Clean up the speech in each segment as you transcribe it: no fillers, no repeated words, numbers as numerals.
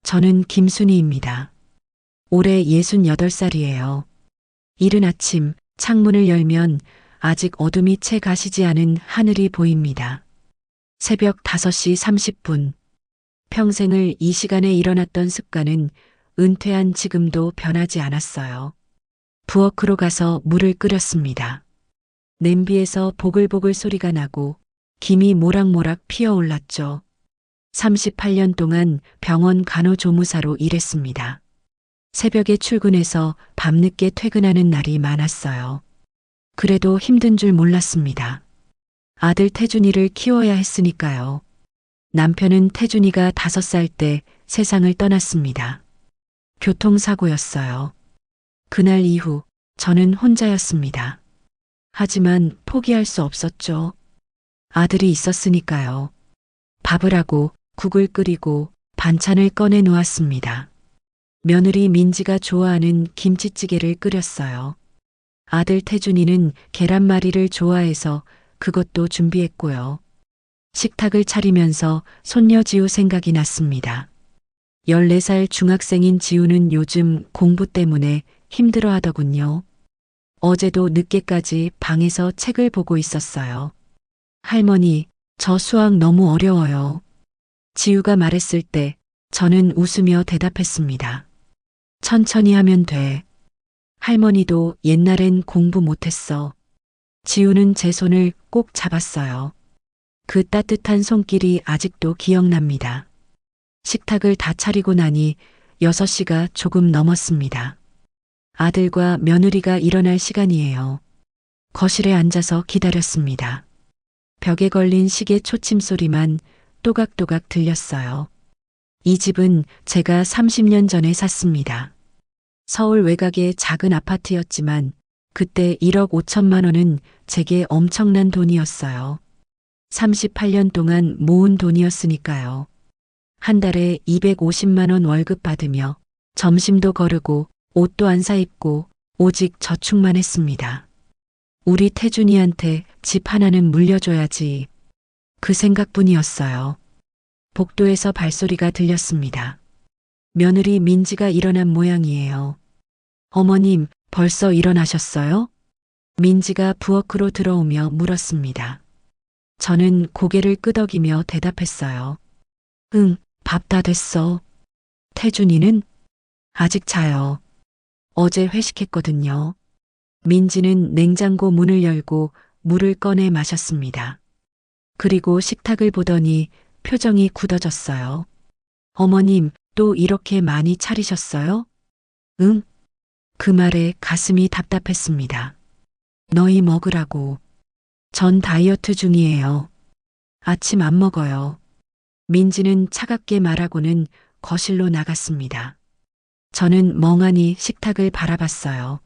저는 김순희입니다. 올해 68살이에요. 이른 아침 창문을 열면 아직 어둠이 채 가시지 않은 하늘이 보입니다. 새벽 5시 30분. 평생을 이 시간에 일어났던 습관은 은퇴한 지금도 변하지 않았어요. 부엌으로 가서 물을 끓였습니다. 냄비에서 보글보글 소리가 나고 김이 모락모락 피어올랐죠. 38년 동안 병원 간호조무사로 일했습니다. 새벽에 출근해서 밤늦게 퇴근하는 날이 많았어요. 그래도 힘든 줄 몰랐습니다. 아들 태준이를 키워야 했으니까요. 남편은 태준이가 5살 때 세상을 떠났습니다. 교통사고였어요. 그날 이후 저는 혼자였습니다. 하지만 포기할 수 없었죠. 아들이 있었으니까요. 밥을 하고 국을 끓이고 반찬을 꺼내 놓았습니다. 며느리 민지가 좋아하는 김치찌개를 끓였어요. 아들 태준이는 계란말이를 좋아해서 그것도 준비했고요. 식탁을 차리면서 손녀 지우 생각이 났습니다. 14살 중학생인 지우는 요즘 공부 때문에 힘들어 하더군요. 어제도 늦게까지 방에서 책을 보고 있었어요. 할머니, 저 수학 너무 어려워요. 지우가 말했을 때 저는 웃으며 대답했습니다. 천천히 하면 돼. 할머니도 옛날엔 공부 못했어. 지우는 제 손을 꼭 잡았어요. 그 따뜻한 손길이 아직도 기억납니다. 식탁을 다 차리고 나니 6시가 조금 넘었습니다. 아들과 며느리가 일어날 시간이에요. 거실에 앉아서 기다렸습니다. 벽에 걸린 시계 초침 소리만 또각또각 들렸어요. 이 집은 제가 30년 전에 샀습니다. 서울 외곽의 작은 아파트였지만 그때 1억 5천만 원은 제게 엄청난 돈이었어요. 38년 동안 모은 돈이었으니까요. 한 달에 250만 원 월급 받으며 점심도 거르고 옷도 안 사입고 오직 저축만 했습니다. 우리 태준이한테 집 하나는 물려줘야지. 그 생각뿐이었어요. 복도에서 발소리가 들렸습니다. 며느리 민지가 일어난 모양이에요. 어머님, 벌써 일어나셨어요? 민지가 부엌으로 들어오며 물었습니다. 저는 고개를 끄덕이며 대답했어요. 응, 밥 다 됐어. 태준이는? 아직 자요. 어제 회식했거든요. 민지는 냉장고 문을 열고 물을 꺼내 마셨습니다. 그리고 식탁을 보더니 표정이 굳어졌어요. 어머님, 또 이렇게 많이 차리셨어요? 응? 그 말에 가슴이 답답했습니다. 너희 먹으라고. 전 다이어트 중이에요. 아침 안 먹어요. 민지는 차갑게 말하고는 거실로 나갔습니다. 저는 멍하니 식탁을 바라봤어요.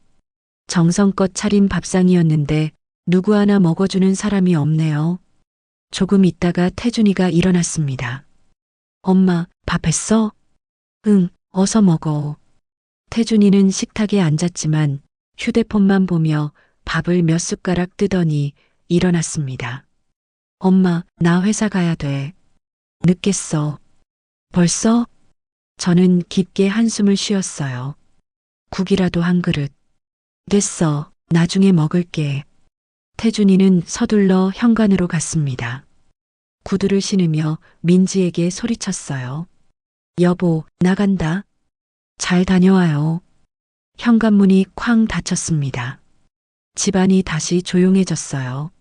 정성껏 차린 밥상이었는데 누구 하나 먹어주는 사람이 없네요. 조금 있다가 태준이가 일어났습니다. 엄마, 밥 했어? 응, 어서 먹어. 태준이는 식탁에 앉았지만 휴대폰만 보며 밥을 몇 숟가락 뜨더니 일어났습니다. 엄마, 나 회사 가야 돼. 늦겠어. 벌써? 저는 깊게 한숨을 쉬었어요. 국이라도 한 그릇. 됐어. 나중에 먹을게. 태준이는 서둘러 현관으로 갔습니다. 구두를 신으며 민지에게 소리쳤어요. 여보, 나간다. 잘 다녀와요. 현관문이 쾅 닫혔습니다. 집안이 다시 조용해졌어요.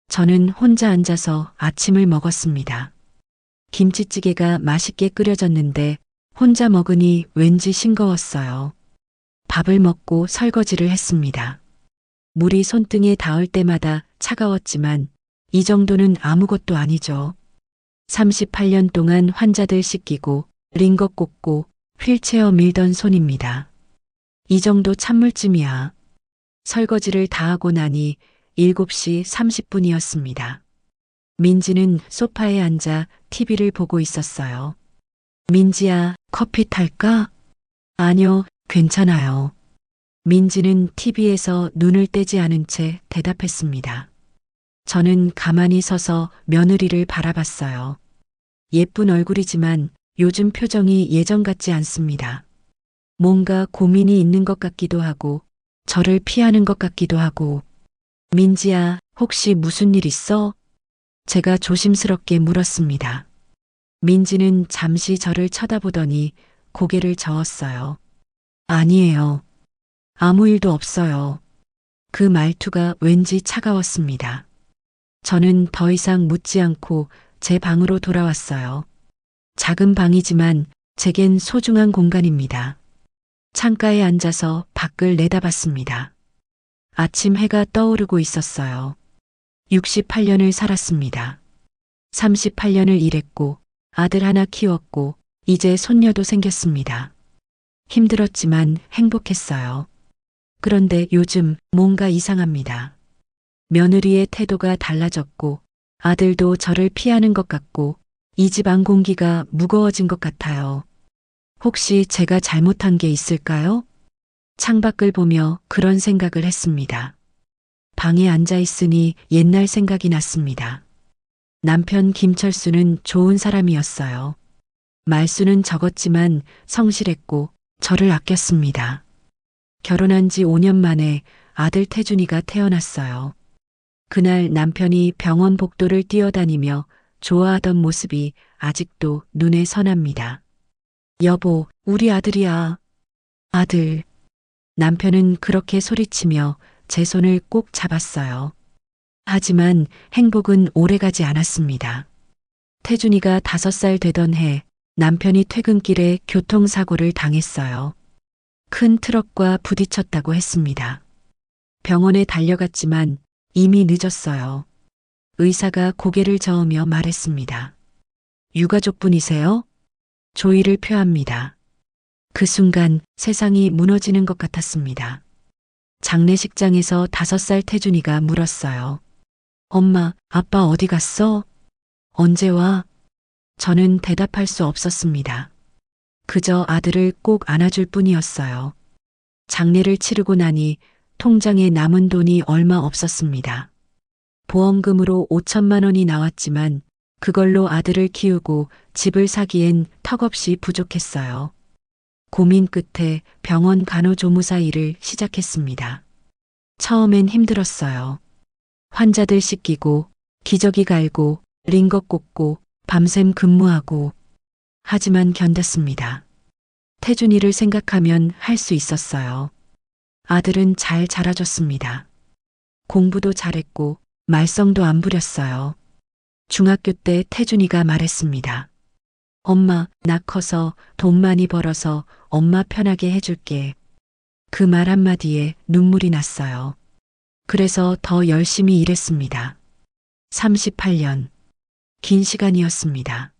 저는 혼자 앉아서 아침을 먹었습니다. 김치찌개가 맛있게 끓여졌는데 혼자 먹으니 왠지 싱거웠어요. 밥을 먹고 설거지를 했습니다. 물이 손등에 닿을 때마다 차가웠지만 이 정도는 아무것도 아니죠. 38년 동안 환자들 씻기고 링거 꽂고 휠체어 밀던 손입니다. 이 정도 찬물쯤이야. 설거지를 다 하고 나니 7시 30분이었습니다. 민지는 소파에 앉아 TV를 보고 있었어요. 민지야, 커피 탈까? 아니요, 괜찮아요. 민지는 TV에서 눈을 떼지 않은 채 대답했습니다. 저는 가만히 서서 며느리를 바라봤어요. 예쁜 얼굴이지만 요즘 표정이 예전 같지 않습니다. 뭔가 고민이 있는 것 같기도 하고, 저를 피하는 것 같기도 하고, 민지야, 혹시 무슨 일 있어? 제가 조심스럽게 물었습니다. 민지는 잠시 저를 쳐다보더니 고개를 저었어요. 아니에요. 아무 일도 없어요. 그 말투가 왠지 차가웠습니다. 저는 더 이상 묻지 않고 제 방으로 돌아왔어요. 작은 방이지만 제겐 소중한 공간입니다. 창가에 앉아서 밖을 내다봤습니다. 아침 해가 떠오르고 있었어요. 68년을 살았습니다. 38년을 일했고 아들 하나 키웠고 이제 손녀도 생겼습니다. 힘들었지만 행복했어요. 그런데 요즘 뭔가 이상합니다. 며느리의 태도가 달라졌고 아들도 저를 피하는 것 같고 이 집 안 공기가 무거워진 것 같아요. 혹시 제가 잘못한 게 있을까요? 창밖을 보며 그런 생각을 했습니다. 방에 앉아 있으니 옛날 생각이 났습니다. 남편 김철수는 좋은 사람이었어요. 말수는 적었지만 성실했고 저를 아꼈습니다. 결혼한 지 5년 만에 아들 태준이가 태어났어요. 그날 남편이 병원 복도를 뛰어다니며 좋아하던 모습이 아직도 눈에 선합니다. 여보, 우리 아들이야. 아들. 남편은 그렇게 소리치며 제 손을 꼭 잡았어요. 하지만 행복은 오래가지 않았습니다. 태준이가 5살 되던 해 남편이 퇴근길에 교통사고를 당했어요. 큰 트럭과 부딪혔다고 했습니다. 병원에 달려갔지만 이미 늦었어요. 의사가 고개를 저으며 말했습니다. 유가족분이세요? 조의를 표합니다. 그 순간 세상이 무너지는 것 같았습니다. 장례식장에서 5살 태준이가 물었어요. 엄마, 아빠 어디 갔어? 언제 와? 저는 대답할 수 없었습니다. 그저 아들을 꼭 안아줄 뿐이었어요. 장례를 치르고 나니 통장에 남은 돈이 얼마 없었습니다. 보험금으로 5천만 원이 나왔지만 그걸로 아들을 키우고 집을 사기엔 턱없이 부족했어요. 고민 끝에 병원 간호조무사 일을 시작했습니다. 처음엔 힘들었어요. 환자들 씻기고 기저귀 갈고 링거 꽂고 밤샘 근무하고 하지만 견뎠습니다. 태준이를 생각하면 할 수 있었어요. 아들은 잘 자라줬습니다. 공부도 잘했고 말썽도 안 부렸어요. 중학교 때 태준이가 말했습니다. 엄마, 나 커서 돈 많이 벌어서 엄마 편하게 해줄게. 그 말 한마디에 눈물이 났어요. 그래서 더 열심히 일했습니다. 38년. 긴 시간이었습니다.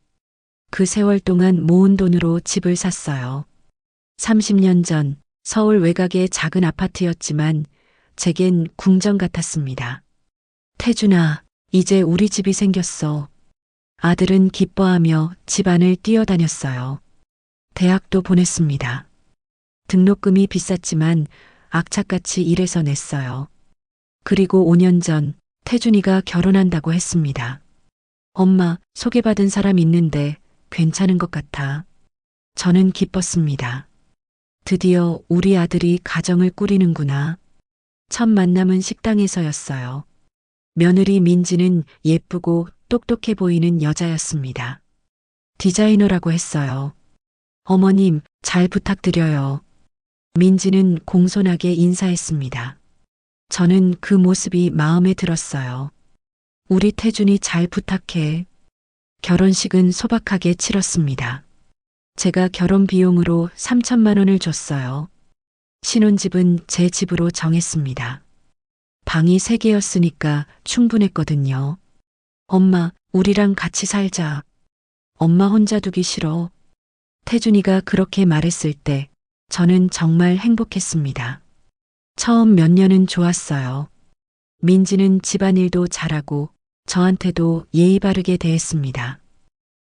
그 세월 동안 모은 돈으로 집을 샀어요. 30년 전 서울 외곽의 작은 아파트였지만 제겐 궁전 같았습니다. 태준아, 이제 우리 집이 생겼어. 아들은 기뻐하며 집안을 뛰어다녔어요. 대학도 보냈습니다. 등록금이 비쌌지만 악착같이 일해서 냈어요. 그리고 5년 전 태준이가 결혼한다고 했습니다. 엄마, 소개받은 사람 있는데 괜찮은 것 같아. 저는 기뻤습니다. 드디어 우리 아들이 가정을 꾸리는구나. 첫 만남은 식당에서였어요. 며느리 민지는 예쁘고 똑똑해 보이는 여자였습니다. 디자이너라고 했어요. 어머님, 잘 부탁드려요. 민지는 공손하게 인사했습니다. 저는 그 모습이 마음에 들었어요. 우리 태준이 잘 부탁해. 결혼식은 소박하게 치렀습니다. 제가 결혼 비용으로 3천만 원을 줬어요. 신혼집은 제 집으로 정했습니다. 방이 3개였으니까 충분했거든요. 엄마, 우리랑 같이 살자. 엄마 혼자 두기 싫어. 태준이가 그렇게 말했을 때 저는 정말 행복했습니다. 처음 몇 년은 좋았어요. 민지는 집안일도 잘하고 저한테도 예의 바르게 대했습니다.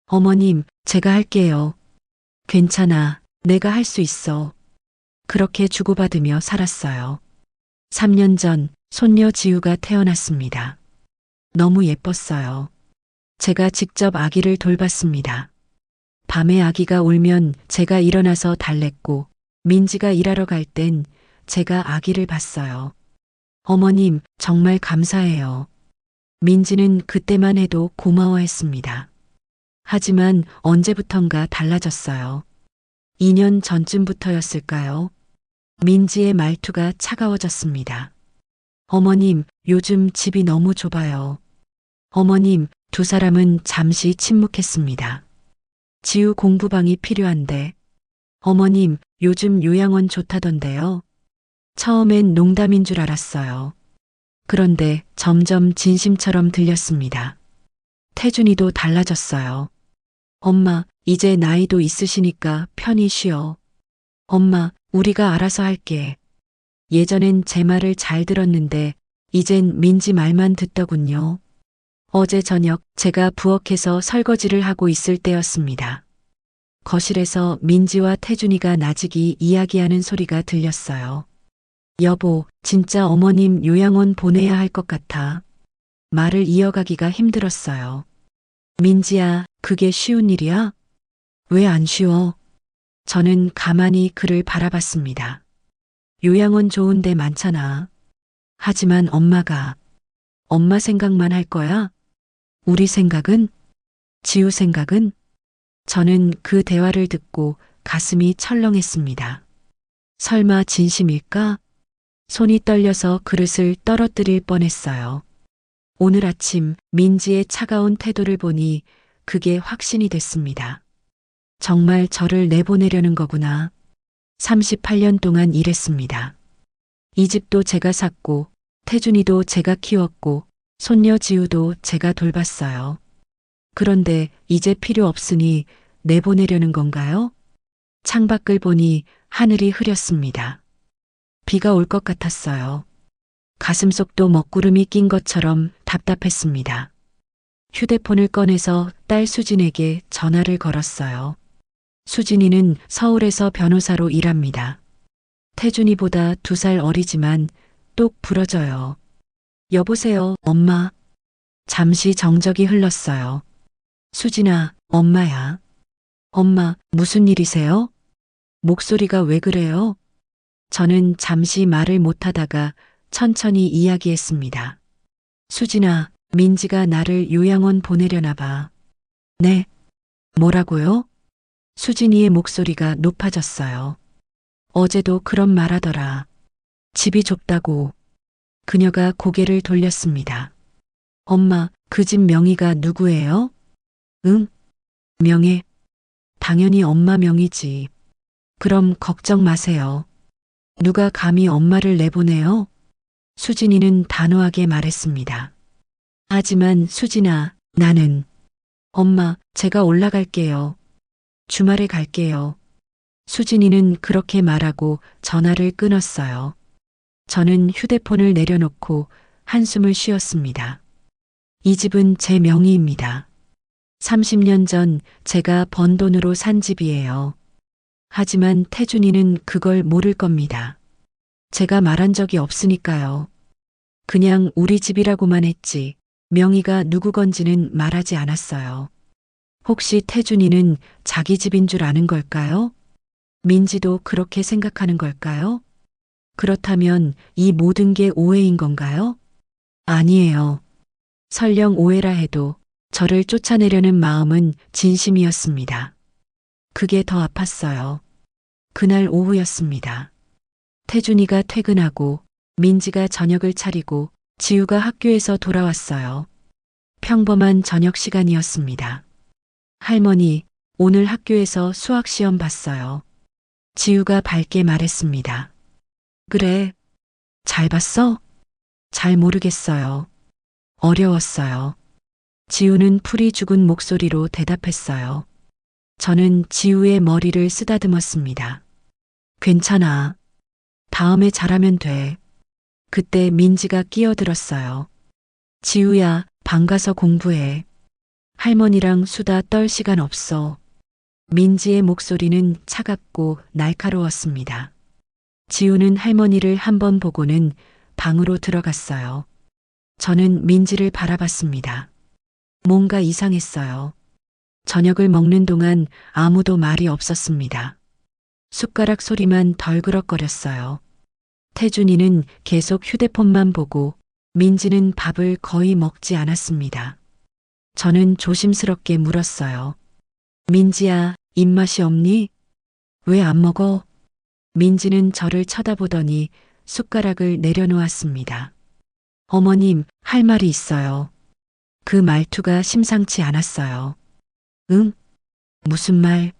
어머님, 제가 할게요. 괜찮아, 내가 할 수 있어. 그렇게 주고받으며 살았어요. 3년 전 손녀 지우가 태어났습니다. 너무 예뻤어요. 제가 직접 아기를 돌봤습니다. 밤에 아기가 울면 제가 일어나서 달랬고 민지가 일하러 갈 땐 제가 아기를 봤어요. 어머님, 정말 감사해요. 민지는 그때만 해도 고마워했습니다. 하지만 언제부턴가 달라졌어요. 2년 전쯤부터였을까요? 민지의 말투가 차가워졌습니다. 어머님, 요즘 집이 너무 좁아요. 어머님, 두 사람은 잠시 침묵했습니다. 지우 공부방이 필요한데. 어머님, 요즘 요양원 좋다던데요. 처음엔 농담인 줄 알았어요. 그런데 점점 진심처럼 들렸습니다. 태준이도 달라졌어요. 엄마, 이제 나이도 있으시니까 편히 쉬어. 엄마, 우리가 알아서 할게. 예전엔 제 말을 잘 들었는데 이젠 민지 말만 듣더군요. 어제 저녁 제가 부엌에서 설거지를 하고 있을 때였습니다. 거실에서 민지와 태준이가 나직이 이야기하는 소리가 들렸어요. 여보, 진짜 어머님 요양원 보내야 할 것 같아. 말을 이어가기가 힘들었어요. 민지야, 그게 쉬운 일이야? 왜 안 쉬워? 저는 가만히 그를 바라봤습니다. 요양원 좋은 데 많잖아. 하지만 엄마 생각만 할 거야? 우리 생각은? 지우 생각은? 저는 그 대화를 듣고 가슴이 철렁했습니다. 설마 진심일까? 손이 떨려서 그릇을 떨어뜨릴 뻔했어요. 오늘 아침 민지의 차가운 태도를 보니 그게 확신이 됐습니다. 정말 저를 내보내려는 거구나. 38년 동안 일했습니다. 이 집도 제가 샀고, 태준이도 제가 키웠고, 손녀 지우도 제가 돌봤어요. 그런데 이제 필요 없으니 내보내려는 건가요? 창밖을 보니 하늘이 흐렸습니다. 비가 올 것 같았어요. 가슴속도 먹구름이 낀 것처럼 답답했습니다. 휴대폰을 꺼내서 딸 수진에게 전화를 걸었어요. 수진이는 서울에서 변호사로 일합니다. 태준이보다 2살 어리지만 똑 부러져요. 여보세요, 엄마. 잠시 정적이 흘렀어요. 수진아, 엄마야. 엄마, 무슨 일이세요? 목소리가 왜 그래요? 저는 잠시 말을 못하다가 천천히 이야기했습니다. 수진아, 민지가 나를 요양원 보내려나 봐. 네? 뭐라고요? 수진이의 목소리가 높아졌어요. 어제도 그런 말 하더라. 집이 좁다고. 그녀가 고개를 돌렸습니다. 엄마, 그 집 명의가 누구예요? 응? 명예? 당연히 엄마 명의지. 그럼 걱정 마세요. 누가 감히 엄마를 내보내요? 수진이는 단호하게 말했습니다. 하지만 수진아, 나는. 엄마, 제가 올라갈게요. 주말에 갈게요. 수진이는 그렇게 말하고 전화를 끊었어요. 저는 휴대폰을 내려놓고 한숨을 쉬었습니다. 이 집은 제 명의입니다. 30년 전 제가 번 돈으로 산 집이에요. 하지만 태준이는 그걸 모를 겁니다. 제가 말한 적이 없으니까요. 그냥 우리 집이라고만 했지 명의가 누구 건지는 말하지 않았어요. 혹시 태준이는 자기 집인 줄 아는 걸까요? 민지도 그렇게 생각하는 걸까요? 그렇다면 이 모든 게 오해인 건가요? 아니에요. 설령 오해라 해도 저를 쫓아내려는 마음은 진심이었습니다. 그게 더 아팠어요. 그날 오후였습니다. 태준이가 퇴근하고 민지가 저녁을 차리고 지우가 학교에서 돌아왔어요. 평범한 저녁 시간이었습니다. 할머니, 오늘 학교에서 수학 시험 봤어요. 지우가 밝게 말했습니다. 그래. 잘 봤어? 잘 모르겠어요. 어려웠어요. 지우는 풀이 죽은 목소리로 대답했어요. 저는 지우의 머리를 쓰다듬었습니다. 괜찮아. 다음에 잘하면 돼. 그때 민지가 끼어들었어요. 지우야, 방 가서 공부해. 할머니랑 수다 떨 시간 없어. 민지의 목소리는 차갑고 날카로웠습니다. 지우는 할머니를 한번 보고는 방으로 들어갔어요. 저는 민지를 바라봤습니다. 뭔가 이상했어요. 저녁을 먹는 동안 아무도 말이 없었습니다. 숟가락 소리만 덜그럭거렸어요. 태준이는 계속 휴대폰만 보고 민지는 밥을 거의 먹지 않았습니다. 저는 조심스럽게 물었어요. 민지야, 입맛이 없니? 왜 안 먹어? 민지는 저를 쳐다보더니 숟가락을 내려놓았습니다. 어머님, 할 말이 있어요. 그 말투가 심상치 않았어요. 응? 무슨 말?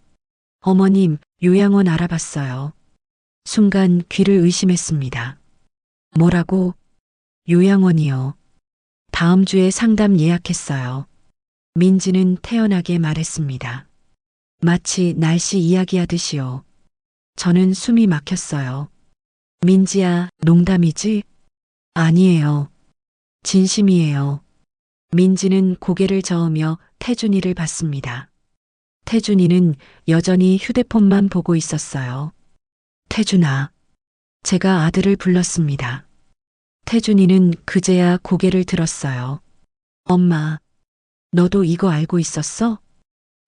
어머님, 요양원 알아봤어요. 순간 귀를 의심했습니다. 뭐라고? 요양원이요. 다음 주에 상담 예약했어요. 민지는 태연하게 말했습니다. 마치 날씨 이야기하듯이요. 저는 숨이 막혔어요. 민지야, 농담이지? 아니에요. 진심이에요. 민지는 고개를 저으며 태준이를 봤습니다. 태준이는 여전히 휴대폰만 보고 있었어요. 태준아. 제가 아들을 불렀습니다. 태준이는 그제야 고개를 들었어요. 엄마, 너도 이거 알고 있었어?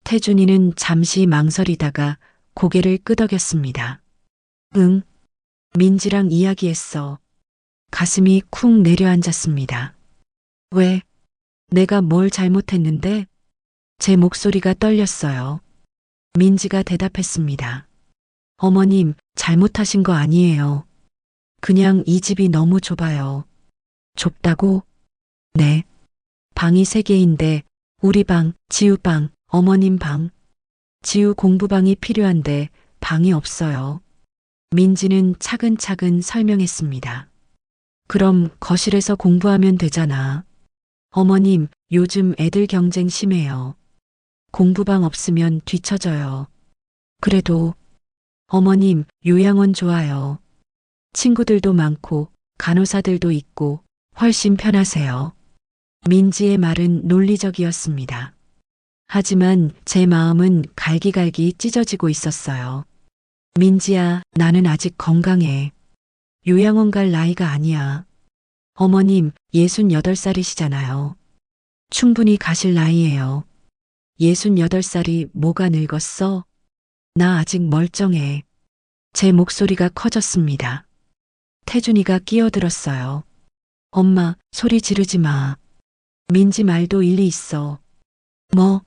태준이는 잠시 망설이다가 고개를 끄덕였습니다. 응, 민지랑 이야기했어. 가슴이 쿵 내려앉았습니다. 왜? 내가 뭘 잘못했는데? 제 목소리가 떨렸어요. 민지가 대답했습니다. 어머님, 잘못하신 거 아니에요. 그냥 이 집이 너무 좁아요. 좁다고? 네. 방이 3개인데 우리 방, 지우 방, 어머님 방. 지우 공부방이 필요한데 방이 없어요. 민지는 차근차근 설명했습니다. 그럼 거실에서 공부하면 되잖아. 어머님, 요즘 애들 경쟁 심해요. 공부방 없으면 뒤처져요. 그래도 어머님, 요양원 좋아요. 친구들도 많고 간호사들도 있고 훨씬 편하세요. 민지의 말은 논리적이었습니다. 하지만 제 마음은 갈기갈기 찢어지고 있었어요. 민지야, 나는 아직 건강해. 요양원 갈 나이가 아니야. 어머님, 68살이시잖아요. 충분히 가실 나이예요. 68살이 뭐가 늙었어? 나 아직 멀쩡해. 제 목소리가 커졌습니다. 태준이가 끼어들었어요. 엄마, 소리 지르지 마. 민지 말도 일리 있어. 뭐?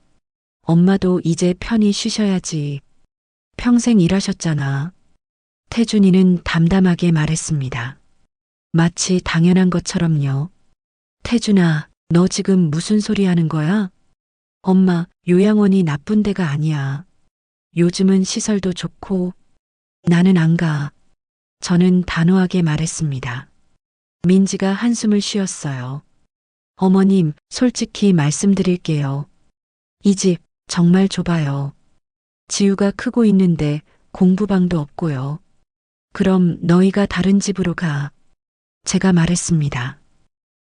엄마도 이제 편히 쉬셔야지. 평생 일하셨잖아. 태준이는 담담하게 말했습니다. 마치 당연한 것처럼요. 태준아, 너 지금 무슨 소리 하는 거야? 엄마, 요양원이 나쁜 데가 아니야. 요즘은 시설도 좋고. 나는 안 가. 저는 단호하게 말했습니다. 민지가 한숨을 쉬었어요. 어머님, 솔직히 말씀드릴게요. 이 집 정말 좁아요. 지우가 크고 있는데 공부방도 없고요. 그럼 너희가 다른 집으로 가. 제가 말했습니다.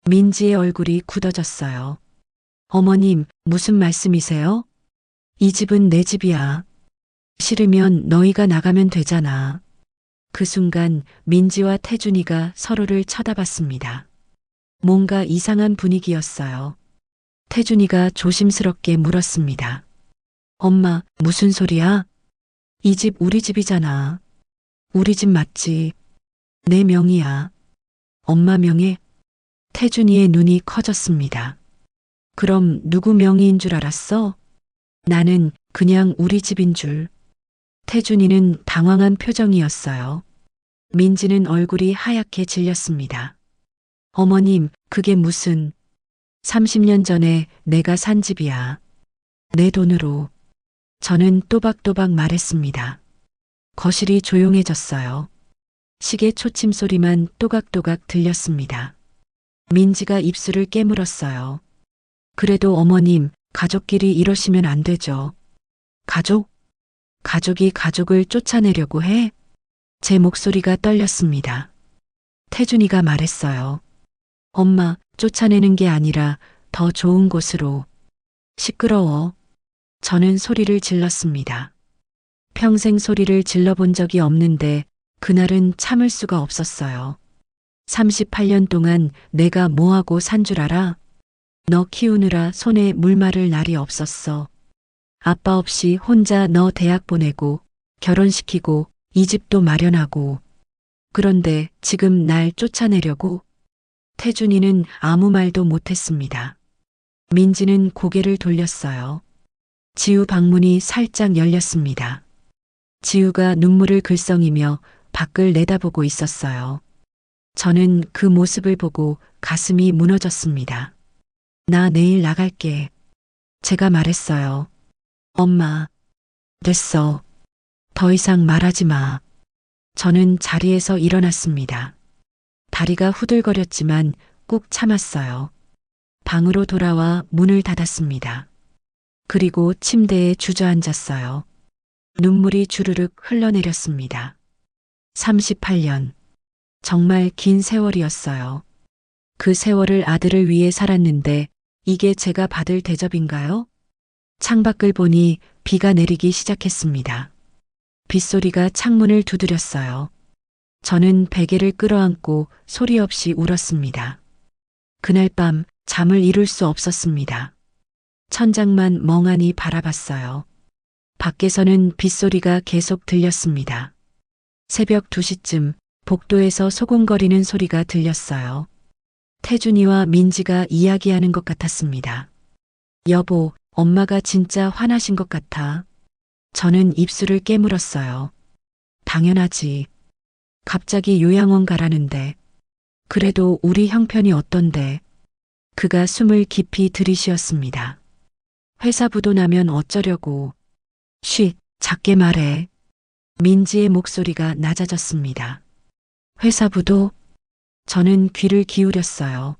민지의 얼굴이 굳어졌어요. 어머님, 무슨 말씀이세요? 이 집은 내 집이야. 싫으면 너희가 나가면 되잖아. 그 순간 민지와 태준이가 서로를 쳐다봤습니다. 뭔가 이상한 분위기였어요. 태준이가 조심스럽게 물었습니다. 엄마, 무슨 소리야? 이 집 우리 집이잖아. 우리 집 맞지? 내 명의야. 엄마 명예? 태준이의 눈이 커졌습니다. 그럼 누구 명의인 줄 알았어? 나는 그냥 우리 집인 줄. 태준이는 당황한 표정이었어요. 민지는 얼굴이 하얗게 질렸습니다. 어머님, 그게 무슨 30년 전에 내가 산 집이야. 내 돈으로. 저는 또박또박 말했습니다. 거실이 조용해졌어요. 시계 초침 소리만 또각또각 들렸습니다. 민지가 입술을 깨물었어요. 그래도 어머님, 가족끼리 이러시면 안 되죠. 가족? 가족이 가족을 쫓아내려고 해? 제 목소리가 떨렸습니다. 태준이가 말했어요. 엄마, 쫓아내는 게 아니라 더 좋은 곳으로. 시끄러워. 저는 소리를 질렀습니다. 평생 소리를 질러본 적이 없는데 그날은 참을 수가 없었어요. 38년 동안 내가 뭐하고 산 줄 알아? 너 키우느라 손에 물 마를 날이 없었어. 아빠 없이 혼자 너 대학 보내고 결혼시키고 이 집도 마련하고 그런데 지금 날 쫓아내려고? 태준이는 아무 말도 못했습니다. 민지는 고개를 돌렸어요. 지우 방문이 살짝 열렸습니다. 지우가 눈물을 글썽이며 밖을 내다보고 있었어요. 저는 그 모습을 보고 가슴이 무너졌습니다. 나 내일 나갈게. 제가 말했어요. 엄마, 됐어. 더 이상 말하지 마. 저는 자리에서 일어났습니다. 다리가 후들거렸지만 꾹 참았어요. 방으로 돌아와 문을 닫았습니다. 그리고 침대에 주저앉았어요. 눈물이 주르륵 흘러내렸습니다. 38년. 정말 긴 세월이었어요. 그 세월을 아들을 위해 살았는데 이게 제가 받을 대접인가요? 창밖을 보니 비가 내리기 시작했습니다. 빗소리가 창문을 두드렸어요. 저는 베개를 끌어안고 소리 없이 울었습니다. 그날 밤 잠을 이룰 수 없었습니다. 천장만 멍하니 바라봤어요. 밖에서는 빗소리가 계속 들렸습니다. 새벽 2시쯤 복도에서 소곤거리는 소리가 들렸어요. 태준이와 민지가 이야기하는 것 같았습니다. 여보, 엄마가 진짜 화나신 것 같아. 저는 입술을 깨물었어요. 당연하지. 갑자기 요양원 가라는데. 그래도 우리 형편이 어떤데. 그가 숨을 깊이 들이쉬었습니다. 회사 부도 나면 어쩌려고. 쉿, 작게 말해. 민지의 목소리가 낮아졌습니다. 회사 부도? 저는 귀를 기울였어요.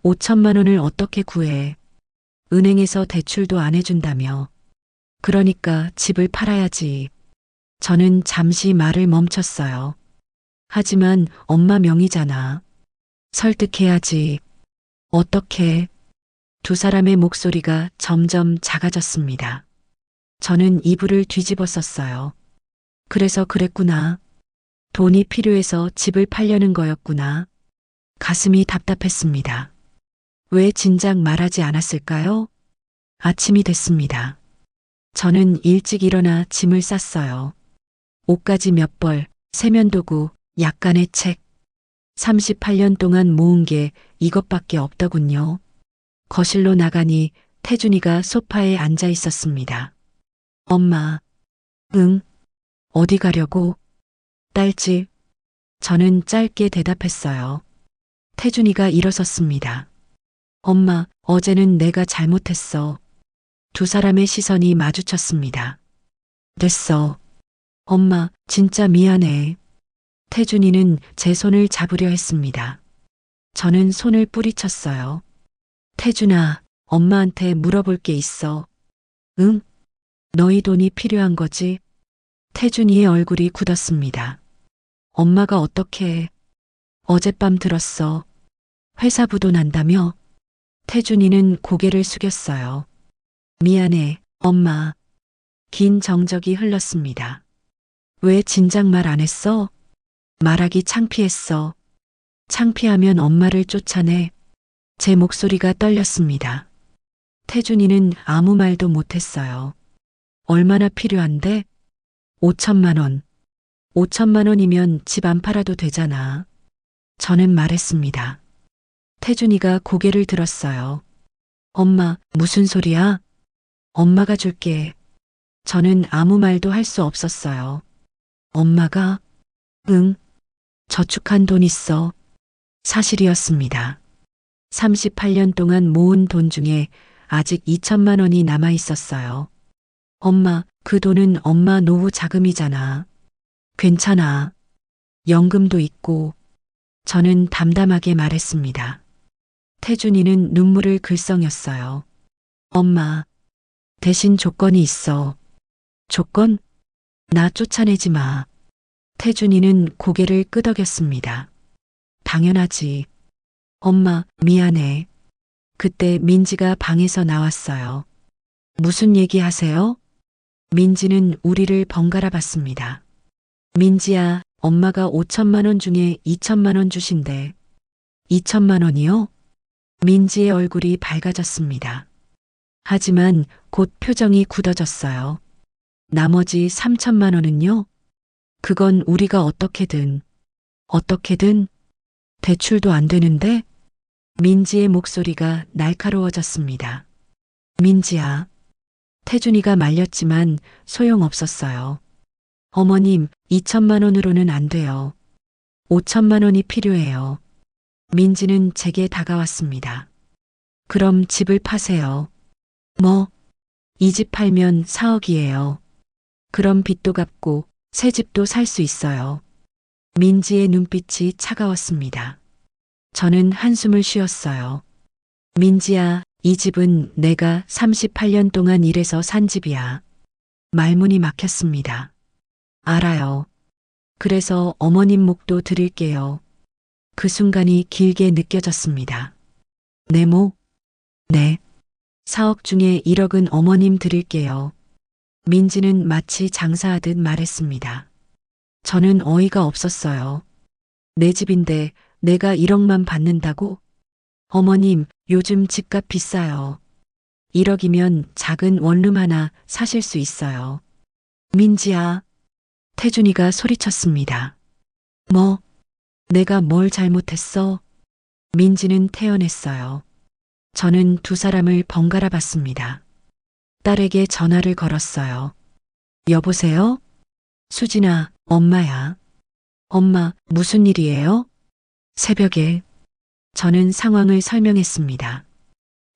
5천만 원을 어떻게 구해? 은행에서 대출도 안 해준다며. 그러니까 집을 팔아야지. 저는 잠시 말을 멈췄어요. 하지만 엄마 명의잖아. 설득해야지. 어떻게? 두 사람의 목소리가 점점 작아졌습니다. 저는 이불을 뒤집어 썼어요. 그래서 그랬구나. 돈이 필요해서 집을 팔려는 거였구나. 가슴이 답답했습니다. 왜 진작 말하지 않았을까요? 아침이 됐습니다. 저는 일찍 일어나 짐을 쌌어요. 옷가지 몇 벌, 세면도구, 약간의 책. 38년 동안 모은 게 이것밖에 없더군요. 거실로 나가니 태준이가 소파에 앉아 있었습니다. 엄마. 응? 어디 가려고? 딸집. 저는 짧게 대답했어요. 태준이가 일어섰습니다. 엄마, 어제는 내가 잘못했어. 두 사람의 시선이 마주쳤습니다. 됐어. 엄마, 진짜 미안해. 태준이는 제 손을 잡으려 했습니다. 저는 손을 뿌리쳤어요. 태준아, 엄마한테 물어볼 게 있어. 응? 너희 돈이 필요한 거지? 태준이의 얼굴이 굳었습니다. 엄마가 어떻게 어젯밤 들었어. 회사 부도 난다며? 태준이는 고개를 숙였어요. 미안해, 엄마. 긴 정적이 흘렀습니다. 왜 진작 말 안 했어? 말하기 창피했어. 창피하면 엄마를 쫓아내. 제 목소리가 떨렸습니다. 태준이는 아무 말도 못했어요. 얼마나 필요한데? 5천만 원. 5천만 원이면 집 안 팔아도 되잖아. 저는 말했습니다. 태준이가 고개를 들었어요. 엄마, 무슨 소리야? 엄마가 줄게. 저는 아무 말도 할 수 없었어요. 엄마가? 응. 저축한 돈 있어. 사실이었습니다. 38년 동안 모은 돈 중에 아직 2천만 원이 남아 있었어요. 엄마, 그 돈은 엄마 노후 자금이잖아. 괜찮아. 연금도 있고. 저는 담담하게 말했습니다. 태준이는 눈물을 글썽였어요. 엄마, 대신 조건이 있어. 조건? 나 쫓아내지 마. 태준이는 고개를 끄덕였습니다. 당연하지. 엄마, 미안해. 그때 민지가 방에서 나왔어요. 무슨 얘기 하세요? 민지는 우리를 번갈아 봤습니다. 민지야, 엄마가 5천만 원 중에 2천만 원 주신대. 2천만 원이요? 민지의 얼굴이 밝아졌습니다. 하지만 곧 표정이 굳어졌어요. 나머지 3천만 원은요? 그건 우리가 어떻게든 대출도 안 되는데? 민지의 목소리가 날카로워졌습니다. 민지야. 태준이가 말렸지만 소용없었어요. 어머님, 2천만 원으로는 안 돼요. 5천만 원이 필요해요. 민지는 제게 다가왔습니다. 그럼 집을 파세요. 뭐? 이 집 팔면 4억이에요. 그럼 빚도 갚고 새 집도 살 수 있어요. 민지의 눈빛이 차가웠습니다. 저는 한숨을 쉬었어요. 민지야, 이 집은 내가 38년 동안 일해서 산 집이야. 말문이 막혔습니다. 알아요. 그래서 어머님 목도 드릴게요. 그 순간이 길게 느껴졌습니다. 내 목? 네. 4억 중에 1억은 어머님 드릴게요. 민지는 마치 장사하듯 말했습니다. 저는 어이가 없었어요. 내 집인데 내가 1억만 받는다고? 어머님, 요즘 집값 비싸요. 1억이면 작은 원룸 하나 사실 수 있어요. 민지야. 태준이가 소리쳤습니다. 뭐? 내가 뭘 잘못했어? 민지는 태연했어요. 저는 두 사람을 번갈아 봤습니다. 딸에게 전화를 걸었어요. 여보세요? 수진아, 엄마야. 엄마, 무슨 일이에요? 새벽에. 저는 상황을 설명했습니다.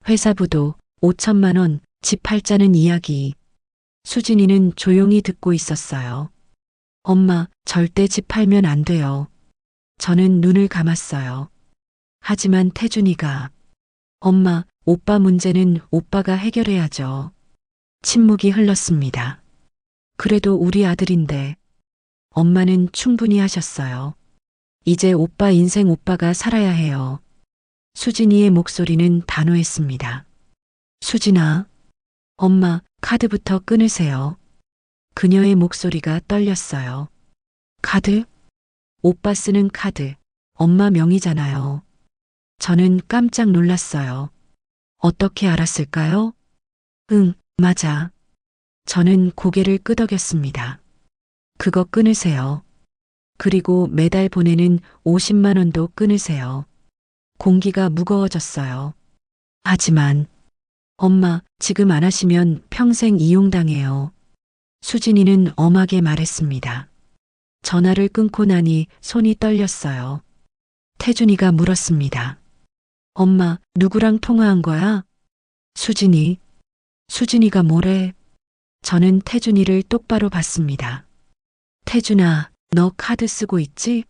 회사 부도 5천만 원, 집 팔자는 이야기. 수진이는 조용히 듣고 있었어요. 엄마, 절대 집 팔면 안 돼요. 저는 눈을 감았어요. 하지만 태준이가, 엄마, 오빠 문제는 오빠가 해결해야죠. 침묵이 흘렀습니다. 그래도 우리 아들인데. 엄마는 충분히 하셨어요. 이제 오빠 인생 오빠가 살아야 해요. 수진이의 목소리는 단호했습니다. 수진아, 엄마, 카드부터 끊으세요. 그녀의 목소리가 떨렸어요. 카드? 오빠 쓰는 카드, 엄마 명의잖아요. 저는 깜짝 놀랐어요. 어떻게 알았을까요? 응, 맞아. 저는 고개를 끄덕였습니다. 그거 끊으세요. 그리고 매달 보내는 50만 원도 끊으세요. 공기가 무거워졌어요. 하지만, 엄마, 지금 안 하시면 평생 이용당해요. 수진이는 엄하게 말했습니다. 전화를 끊고 나니 손이 떨렸어요. 태준이가 물었습니다. 엄마, 누구랑 통화한 거야? 수진이가 뭐래? 저는 태준이를 똑바로 봤습니다. 태준아, 너 카드 쓰고 있지?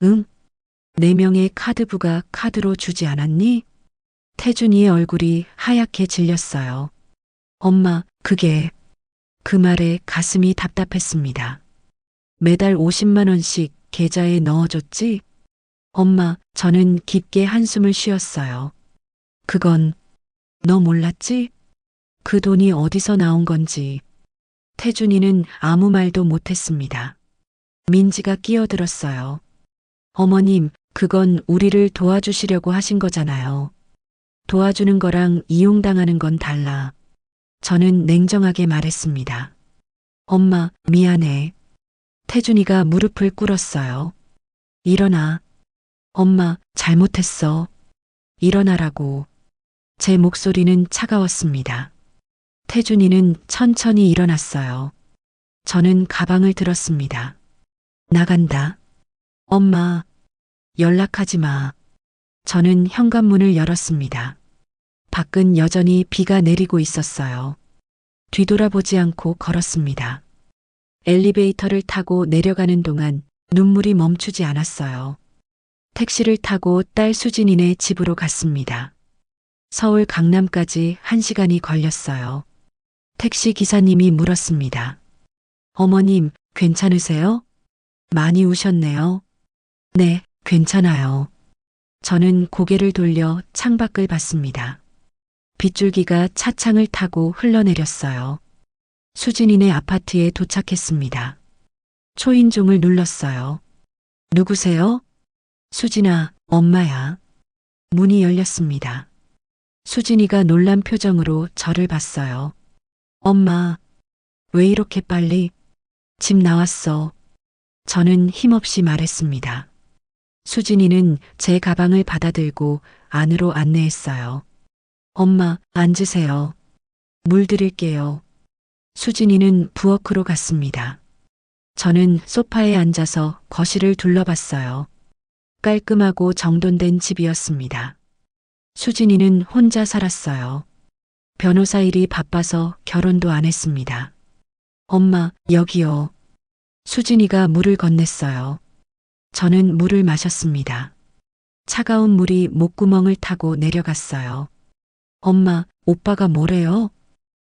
응? 4명의 카드부가 카드로 주지 않았니? 태준이의 얼굴이 하얗게 질렸어요. 엄마, 그 말에 가슴이 답답했습니다. 매달 50만 원씩 계좌에 넣어줬지? 엄마, 저는 깊게 한숨을 쉬었어요. 그건 너 몰랐지? 그 돈이 어디서 나온 건지. 태준이는 아무 말도 못했습니다. 민지가 끼어들었어요. 어머님, 그건 우리를 도와주시려고 하신 거잖아요. 도와주는 거랑 이용당하는 건 달라. 저는 냉정하게 말했습니다. 엄마, 미안해. 태준이가 무릎을 꿇었어요. 일어나. 엄마, 잘못했어. 일어나라고. 제 목소리는 차가웠습니다. 태준이는 천천히 일어났어요. 저는 가방을 들었습니다. 나간다. 엄마, 연락하지 마. 저는 현관문을 열었습니다. 밖은 여전히 비가 내리고 있었어요. 뒤돌아보지 않고 걸었습니다. 엘리베이터를 타고 내려가는 동안 눈물이 멈추지 않았어요. 택시를 타고 딸 수진이네 집으로 갔습니다. 서울 강남까지 1시간이 걸렸어요. 택시 기사님이 물었습니다. 어머님, 괜찮으세요? 많이 우셨네요. 네, 괜찮아요. 저는 고개를 돌려 창밖을 봤습니다. 빗줄기가 차창을 타고 흘러내렸어요. 수진이네 아파트에 도착했습니다. 초인종을 눌렀어요. 누구세요? 수진아, 엄마야. 문이 열렸습니다. 수진이가 놀란 표정으로 저를 봤어요. 엄마, 왜 이렇게 빨리? 집 나왔어. 저는 힘없이 말했습니다. 수진이는 제 가방을 받아들고 안으로 안내했어요. 엄마, 앉으세요. 물 드릴게요. 수진이는 부엌으로 갔습니다. 저는 소파에 앉아서 거실을 둘러봤어요. 깔끔하고 정돈된 집이었습니다. 수진이는 혼자 살았어요. 변호사 일이 바빠서 결혼도 안 했습니다. 엄마, 여기요. 수진이가 물을 건넸어요. 저는 물을 마셨습니다. 차가운 물이 목구멍을 타고 내려갔어요. 엄마, 오빠가 뭐래요?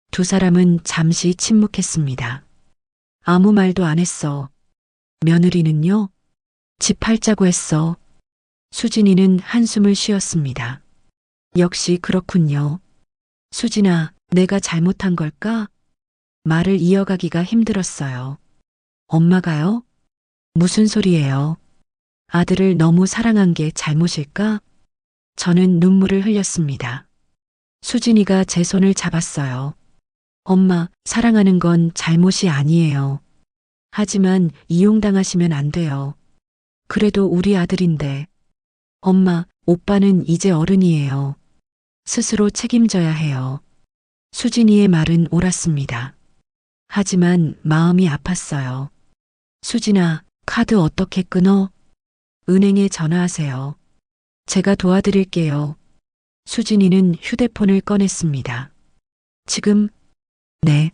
두 사람은 잠시 침묵했습니다. 아무 말도 안 했어. 며느리는요? 집 팔자고 했어. 수진이는 한숨을 쉬었습니다. 역시 그렇군요. 수진아, 내가 잘못한 걸까? 말을 이어가기가 힘들었어요. 엄마가요? 무슨 소리예요? 아들을 너무 사랑한 게 잘못일까? 저는 눈물을 흘렸습니다. 수진이가 제 손을 잡았어요. 엄마, 사랑하는 건 잘못이 아니에요. 하지만 이용당하시면 안 돼요. 그래도 우리 아들인데. 엄마, 오빠는 이제 어른이에요. 스스로 책임져야 해요. 수진이의 말은 옳았습니다. 하지만 마음이 아팠어요. 수진아, 카드 어떻게 끊어? 은행에 전화하세요. 제가 도와드릴게요. 수진이는 휴대폰을 꺼냈습니다. 지금? 네.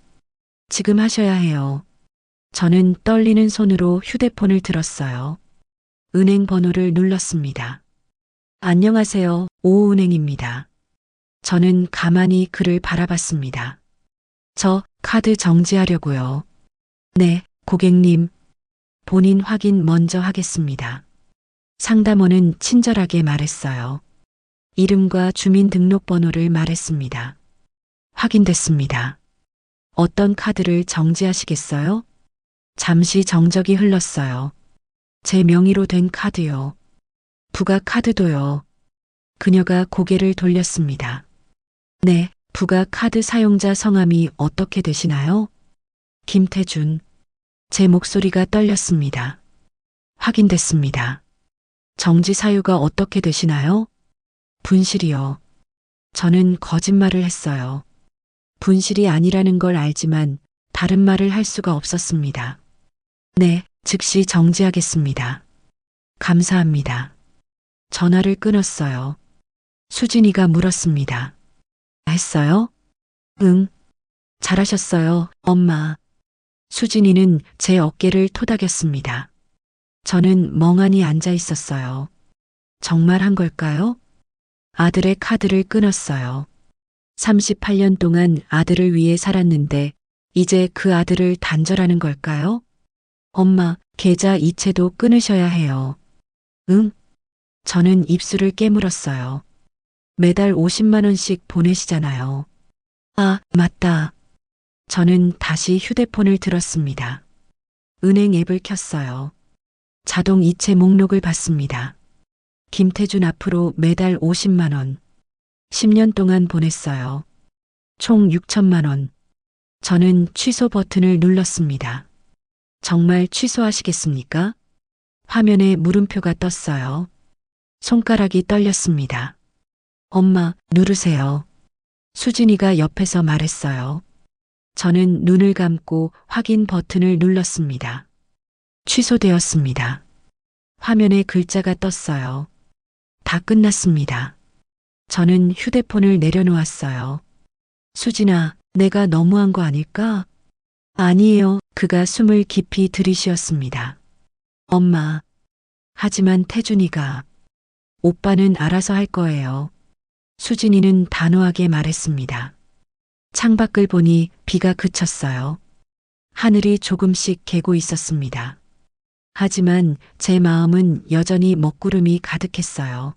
지금 하셔야 해요. 저는 떨리는 손으로 휴대폰을 들었어요. 은행 번호를 눌렀습니다. 안녕하세요. 오은행입니다. 저는 가만히 그를 바라봤습니다. 저 카드 정지하려고요. 네, 고객님. 본인 확인 먼저 하겠습니다. 상담원은 친절하게 말했어요. 이름과 주민등록번호를 말했습니다. 확인됐습니다. 어떤 카드를 정지하시겠어요? 잠시 정적이 흘렀어요. 제 명의로 된 카드요. 부가 카드도요. 그녀가 고개를 돌렸습니다. 네, 부가 카드 사용자 성함이 어떻게 되시나요? 김태준. 제 목소리가 떨렸습니다. 확인됐습니다. 정지 사유가 어떻게 되시나요? 분실이요. 저는 거짓말을 했어요. 분실이 아니라는 걸 알지만 다른 말을 할 수가 없었습니다. 네, 즉시 정지하겠습니다. 감사합니다. 전화를 끊었어요. 수진이가 물었습니다. 했어요? 응. 잘하셨어요, 엄마. 수진이는 제 어깨를 토닥였습니다. 저는 멍하니 앉아 있었어요. 정말 한 걸까요? 아들의 카드를 끊었어요. 38년 동안 아들을 위해 살았는데 이제 그 아들을 단절하는 걸까요? 엄마, 계좌 이체도 끊으셔야 해요. 응? 저는 입술을 깨물었어요. 매달 50만 원씩 보내시잖아요. 아, 맞다. 저는 다시 휴대폰을 들었습니다. 은행 앱을 켰어요. 자동 이체 목록을 봤습니다. 김태준 앞으로 매달 50만 원. 10년 동안 보냈어요. 총 6천만 원. 저는 취소 버튼을 눌렀습니다. 정말 취소하시겠습니까? 화면에 물음표가 떴어요. 손가락이 떨렸습니다. 엄마, 누르세요. 수진이가 옆에서 말했어요. 저는 눈을 감고 확인 버튼을 눌렀습니다. 취소되었습니다. 화면에 글자가 떴어요. 다 끝났습니다. 저는 휴대폰을 내려놓았어요. 수진아, 내가 너무한 거 아닐까? 아니에요. 그가 숨을 깊이 들이쉬었습니다. 엄마. 하지만 태준이가 오빠는 알아서 할 거예요. 수진이는 단호하게 말했습니다. 창밖을 보니 비가 그쳤어요. 하늘이 조금씩 개고 있었습니다. 하지만 제 마음은 여전히 먹구름이 가득했어요.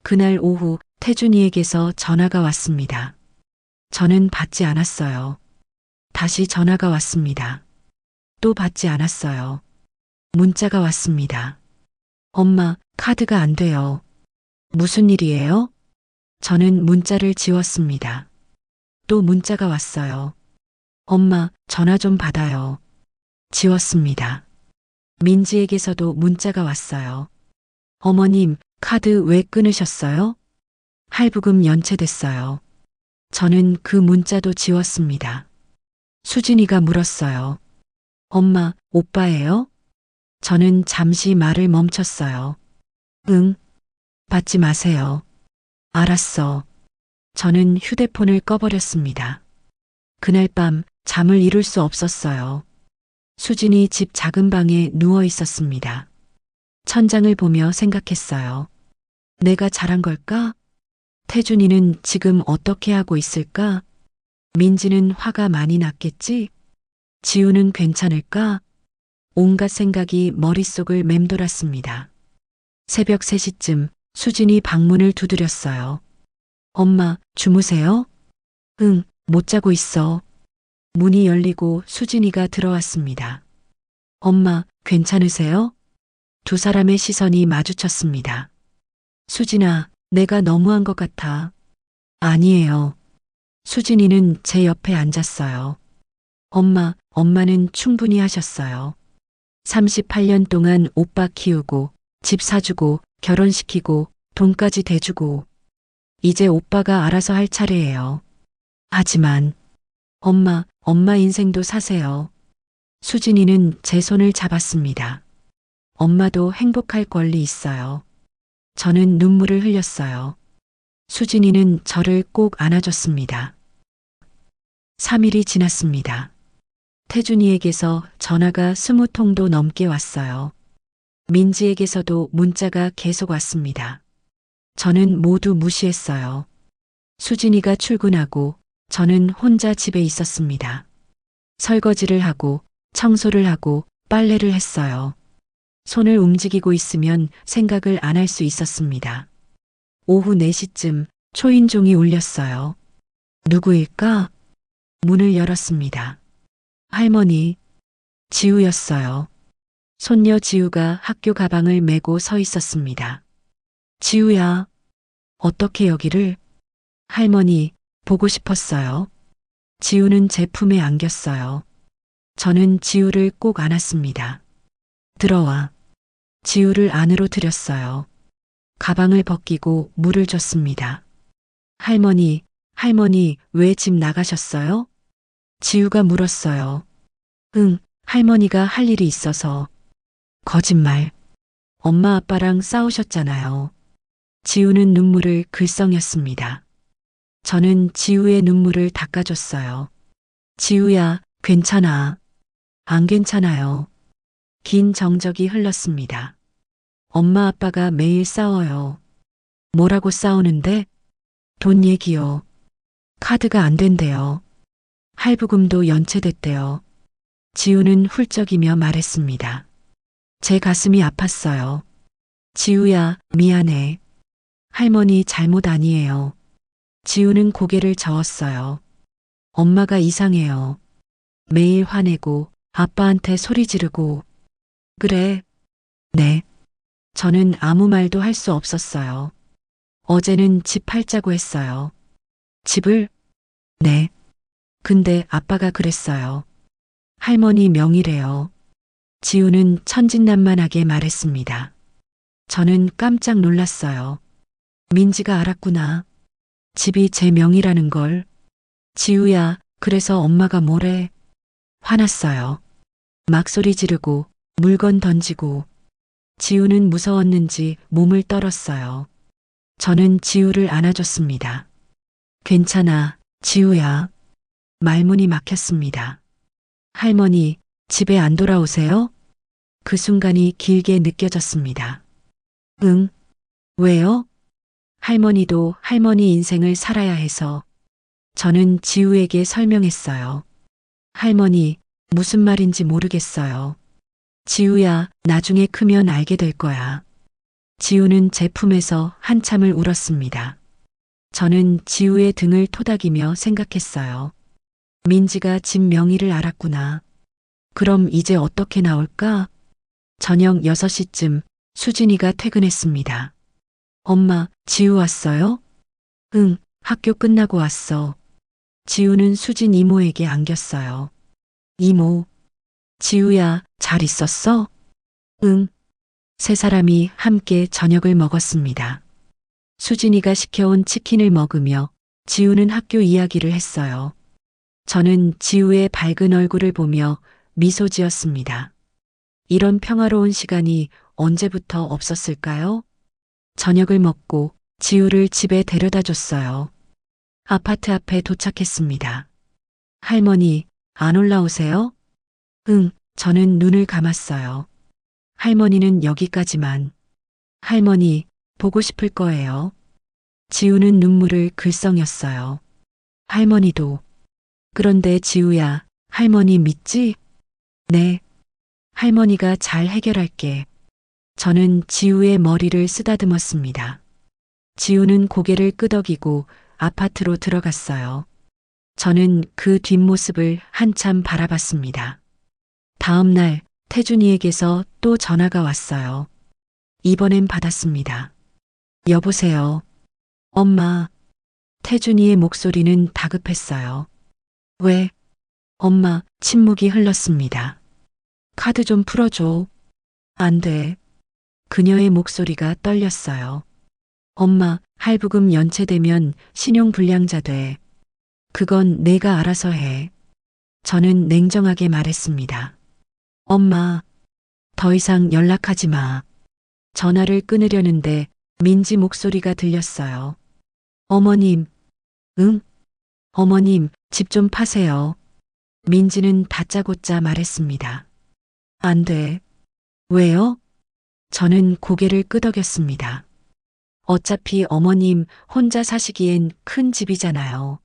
그날 오후 태준이에게서 전화가 왔습니다. 저는 받지 않았어요. 다시 전화가 왔습니다. 또 받지 않았어요. 문자가 왔습니다. 엄마, 카드가 안 돼요. 무슨 일이에요? 저는 문자를 지웠습니다. 또 문자가 왔어요. 엄마, 전화 좀 받아요. 지웠습니다. 민지에게서도 문자가 왔어요. 어머님, 카드 왜 끊으셨어요? 할부금 연체됐어요. 저는 그 문자도 지웠습니다. 수진이가 물었어요. 엄마, 오빠예요? 저는 잠시 말을 멈췄어요. 응, 받지 마세요. 알았어. 저는 휴대폰을 꺼버렸습니다. 그날 밤 잠을 이룰 수 없었어요. 수진이 집 작은 방에 누워 있었습니다. 천장을 보며 생각했어요. 내가 잘한 걸까? 태준이는 지금 어떻게 하고 있을까? 민지는 화가 많이 났겠지? 지우는 괜찮을까? 온갖 생각이 머릿속을 맴돌았습니다. 새벽 3시쯤 수진이 방문을 두드렸어요. 엄마, 주무세요? 응, 못 자고 있어. 문이 열리고 수진이가 들어왔습니다. 엄마, 괜찮으세요? 두 사람의 시선이 마주쳤습니다. 수진아, 내가 너무한 것 같아. 아니에요. 수진이는 제 옆에 앉았어요. 엄마는 충분히 하셨어요. 38년 동안 오빠 키우고, 집 사주고, 결혼시키고, 돈까지 대주고. 이제 오빠가 알아서 할 차례예요. 하지만, 엄마 인생도 사세요. 수진이는 제 손을 잡았습니다. 엄마도 행복할 권리 있어요. 저는 눈물을 흘렸어요. 수진이는 저를 꼭 안아줬습니다. 3일이 지났습니다. 태준이에게서 전화가 20통도 넘게 왔어요. 민지에게서도 문자가 계속 왔습니다. 저는 모두 무시했어요. 수진이가 출근하고 저는 혼자 집에 있었습니다. 설거지를 하고 청소를 하고 빨래를 했어요. 손을 움직이고 있으면 생각을 안 할 수 있었습니다. 오후 4시쯤 초인종이 울렸어요. 누구일까? 문을 열었습니다. 할머니, 지우였어요. 손녀 지우가 학교 가방을 메고 서 있었습니다. 지우야, 어떻게 여기를? 할머니, 보고 싶었어요. 지우는 제 품에 안겼어요. 저는 지우를 꼭 안았습니다. 들어와. 지우를 안으로 들였어요. 가방을 벗기고 물을 줬습니다. 할머니 왜 집 나가셨어요? 지우가 물었어요. 응, 할머니가 할 일이 있어서. 거짓말. 엄마 아빠랑 싸우셨잖아요. 지우는 눈물을 글썽였습니다. 저는 지우의 눈물을 닦아줬어요. 지우야, 괜찮아. 안 괜찮아요. 긴 정적이 흘렀습니다. 엄마 아빠가 매일 싸워요. 뭐라고 싸우는데? 돈 얘기요. 카드가 안 된대요. 할부금도 연체됐대요. 지우는 훌쩍이며 말했습니다. 제 가슴이 아팠어요. 지우야, 미안해. 할머니 잘못 아니에요. 지우는 고개를 저었어요. 엄마가 이상해요. 매일 화내고 아빠한테 소리 지르고. 그래. 네. 저는 아무 말도 할 수 없었어요. 어제는 집 팔자고 했어요. 집을? 네. 근데 아빠가 그랬어요. 할머니 명의래요. 지우는 천진난만하게 말했습니다. 저는 깜짝 놀랐어요. 민지가 알았구나. 집이 제 명의라는 걸. 지우야, 그래서 엄마가 뭐래? 화났어요. 막 소리 지르고 물건 던지고. 지우는 무서웠는지 몸을 떨었어요. 저는 지우를 안아줬습니다. 괜찮아, 지우야. 말문이 막혔습니다. 할머니, 집에 안 돌아오세요? 그 순간이 길게 느껴졌습니다. 응. 왜요? 할머니도 할머니 인생을 살아야 해서. 저는 지우에게 설명했어요. 할머니, 무슨 말인지 모르겠어요. 지우야, 나중에 크면 알게 될 거야. 지우는 제 품에서 한참을 울었습니다. 저는 지우의 등을 토닥이며 생각했어요. 민지가 집 명의를 알았구나. 그럼 이제 어떻게 나올까? 저녁 6시쯤 수진이가 퇴근했습니다. 엄마, 지우 왔어요? 응, 학교 끝나고 왔어. 지우는 수진 이모에게 안겼어요. 이모, 지우야, 잘 있었어? 응. 세 사람이 함께 저녁을 먹었습니다. 수진이가 시켜온 치킨을 먹으며 지우는 학교 이야기를 했어요. 저는 지우의 밝은 얼굴을 보며 미소 지었습니다. 이런 평화로운 시간이 언제부터 없었을까요? 저녁을 먹고 지우를 집에 데려다 줬어요. 아파트 앞에 도착했습니다. 할머니, 안 올라오세요? 응, 저는 눈을 감았어요. 할머니는 여기까지만. 할머니, 보고 싶을 거예요. 지우는 눈물을 글썽였어요. 할머니도. 그런데 지우야, 할머니 믿지? 네. 할머니가 잘 해결할게. 저는 지우의 머리를 쓰다듬었습니다. 지우는 고개를 끄덕이고 아파트로 들어갔어요. 저는 그 뒷모습을 한참 바라봤습니다. 다음 날 태준이에게서 또 전화가 왔어요. 이번엔 받았습니다. 여보세요. 엄마. 태준이의 목소리는 다급했어요. 왜? 엄마, 침묵이 흘렀습니다. 카드 좀 풀어줘. 안 돼. 그녀의 목소리가 떨렸어요. 엄마, 할부금 연체되면 신용불량자 돼. 그건 내가 알아서 해. 저는 냉정하게 말했습니다. 엄마, 더 이상 연락하지 마. 전화를 끊으려는데 민지 목소리가 들렸어요. 어머님, 응? 어머님, 집 좀 파세요. 민지는 다짜고짜 말했습니다. 안 돼. 왜요? 저는 고개를 끄덕였습니다. 어차피 어머님 혼자 사시기엔 큰 집이잖아요.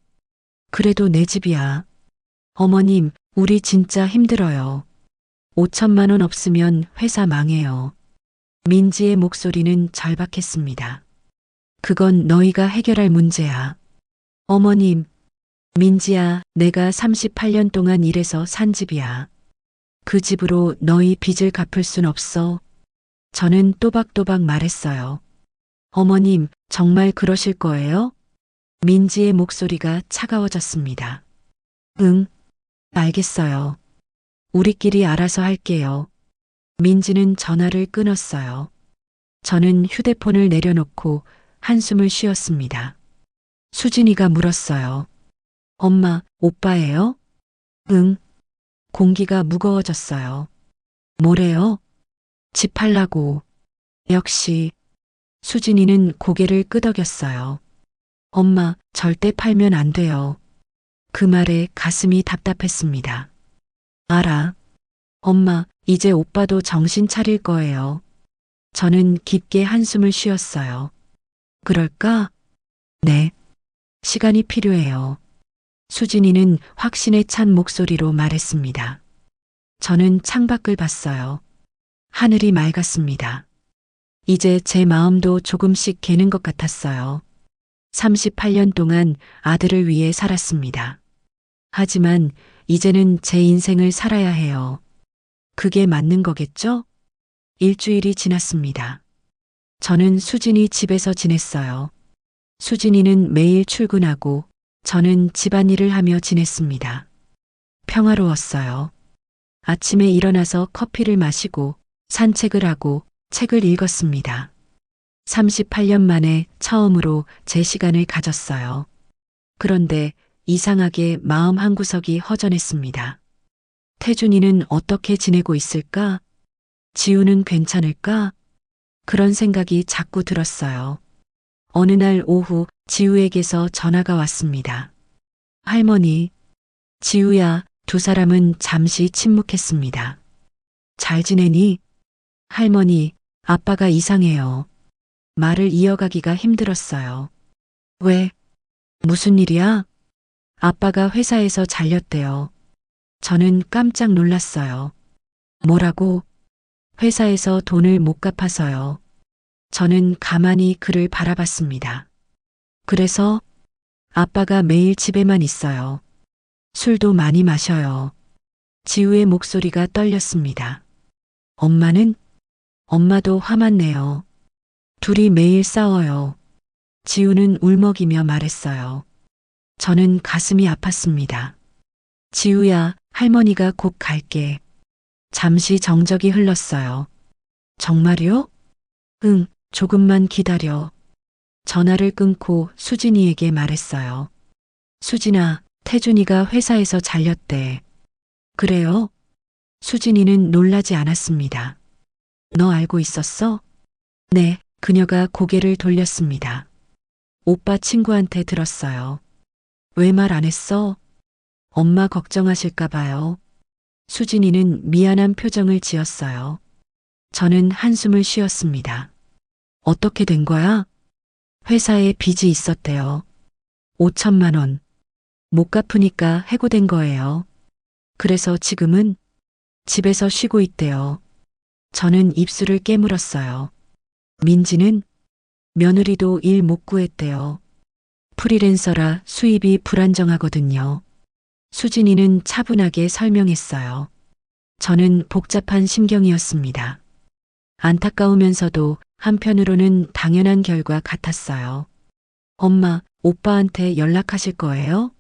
그래도 내 집이야. 어머님, 우리 진짜 힘들어요. 5천만 원 없으면 회사 망해요. 민지의 목소리는 절박했습니다. 그건 너희가 해결할 문제야. 어머님, 민지야, 내가 38년 동안 일해서 산 집이야. 그 집으로 너희 빚을 갚을 순 없어. 저는 또박또박 말했어요. 어머님, 정말 그러실 거예요? 민지의 목소리가 차가워졌습니다. 응, 알겠어요. 우리끼리 알아서 할게요. 민지는 전화를 끊었어요. 저는 휴대폰을 내려놓고 한숨을 쉬었습니다. 수진이가 물었어요. 엄마, 오빠예요? 응. 공기가 무거워졌어요. 뭐래요? 집 팔라고. 역시. 수진이는 고개를 끄덕였어요. 엄마, 절대 팔면 안 돼요. 그 말에 가슴이 답답했습니다. 알아. 엄마, 이제 오빠도 정신 차릴 거예요. 저는 깊게 한숨을 쉬었어요. 그럴까? 네. 시간이 필요해요. 수진이는 확신에 찬 목소리로 말했습니다. 저는 창밖을 봤어요. 하늘이 맑았습니다. 이제 제 마음도 조금씩 개는 것 같았어요. 38년 동안 아들을 위해 살았습니다. 하지만 이제는 제 인생을 살아야 해요. 그게 맞는 거겠죠? 일주일이 지났습니다. 저는 수진이 집에서 지냈어요. 수진이는 매일 출근하고 저는 집안일을 하며 지냈습니다. 평화로웠어요. 아침에 일어나서 커피를 마시고 산책을 하고 책을 읽었습니다. 38년 만에 처음으로 제 시간을 가졌어요. 그런데 이상하게 마음 한구석이 허전했습니다. 태준이는 어떻게 지내고 있을까? 지우는 괜찮을까? 그런 생각이 자꾸 들었어요. 어느 날 오후 지우에게서 전화가 왔습니다. 할머니, 지우야, 두 사람은 잠시 침묵했습니다. 잘 지내니? 할머니, 아빠가 이상해요. 말을 이어가기가 힘들었어요. 왜? 무슨 일이야? 아빠가 회사에서 잘렸대요. 저는 깜짝 놀랐어요. 뭐라고? 회사에서 돈을 못 갚아서요. 저는 가만히 그를 바라봤습니다. 그래서 아빠가 매일 집에만 있어요. 술도 많이 마셔요. 지우의 목소리가 떨렸습니다. 엄마는? 엄마도 화만 내요. 둘이 매일 싸워요. 지우는 울먹이며 말했어요. 저는 가슴이 아팠습니다. 지우야, 할머니가 곧 갈게. 잠시 정적이 흘렀어요. 정말요? 응, 조금만 기다려. 전화를 끊고 수진이에게 말했어요. 수진아, 태준이가 회사에서 잘렸대. 그래요? 수진이는 놀라지 않았습니다. 너 알고 있었어? 네, 그녀가 고개를 돌렸습니다. 오빠 친구한테 들었어요. 왜 말 안 했어? 엄마 걱정하실까 봐요. 수진이는 미안한 표정을 지었어요. 저는 한숨을 쉬었습니다. 어떻게 된 거야? 회사에 빚이 있었대요. 5천만 원. 못 갚으니까 해고된 거예요. 그래서 지금은 집에서 쉬고 있대요. 저는 입술을 깨물었어요. 민지는 며느리도 일 못 구했대요. 프리랜서라 수입이 불안정하거든요. 수진이는 차분하게 설명했어요. 저는 복잡한 심경이었습니다. 안타까우면서도 한편으로는 당연한 결과 같았어요. 엄마, 오빠한테 연락하실 거예요?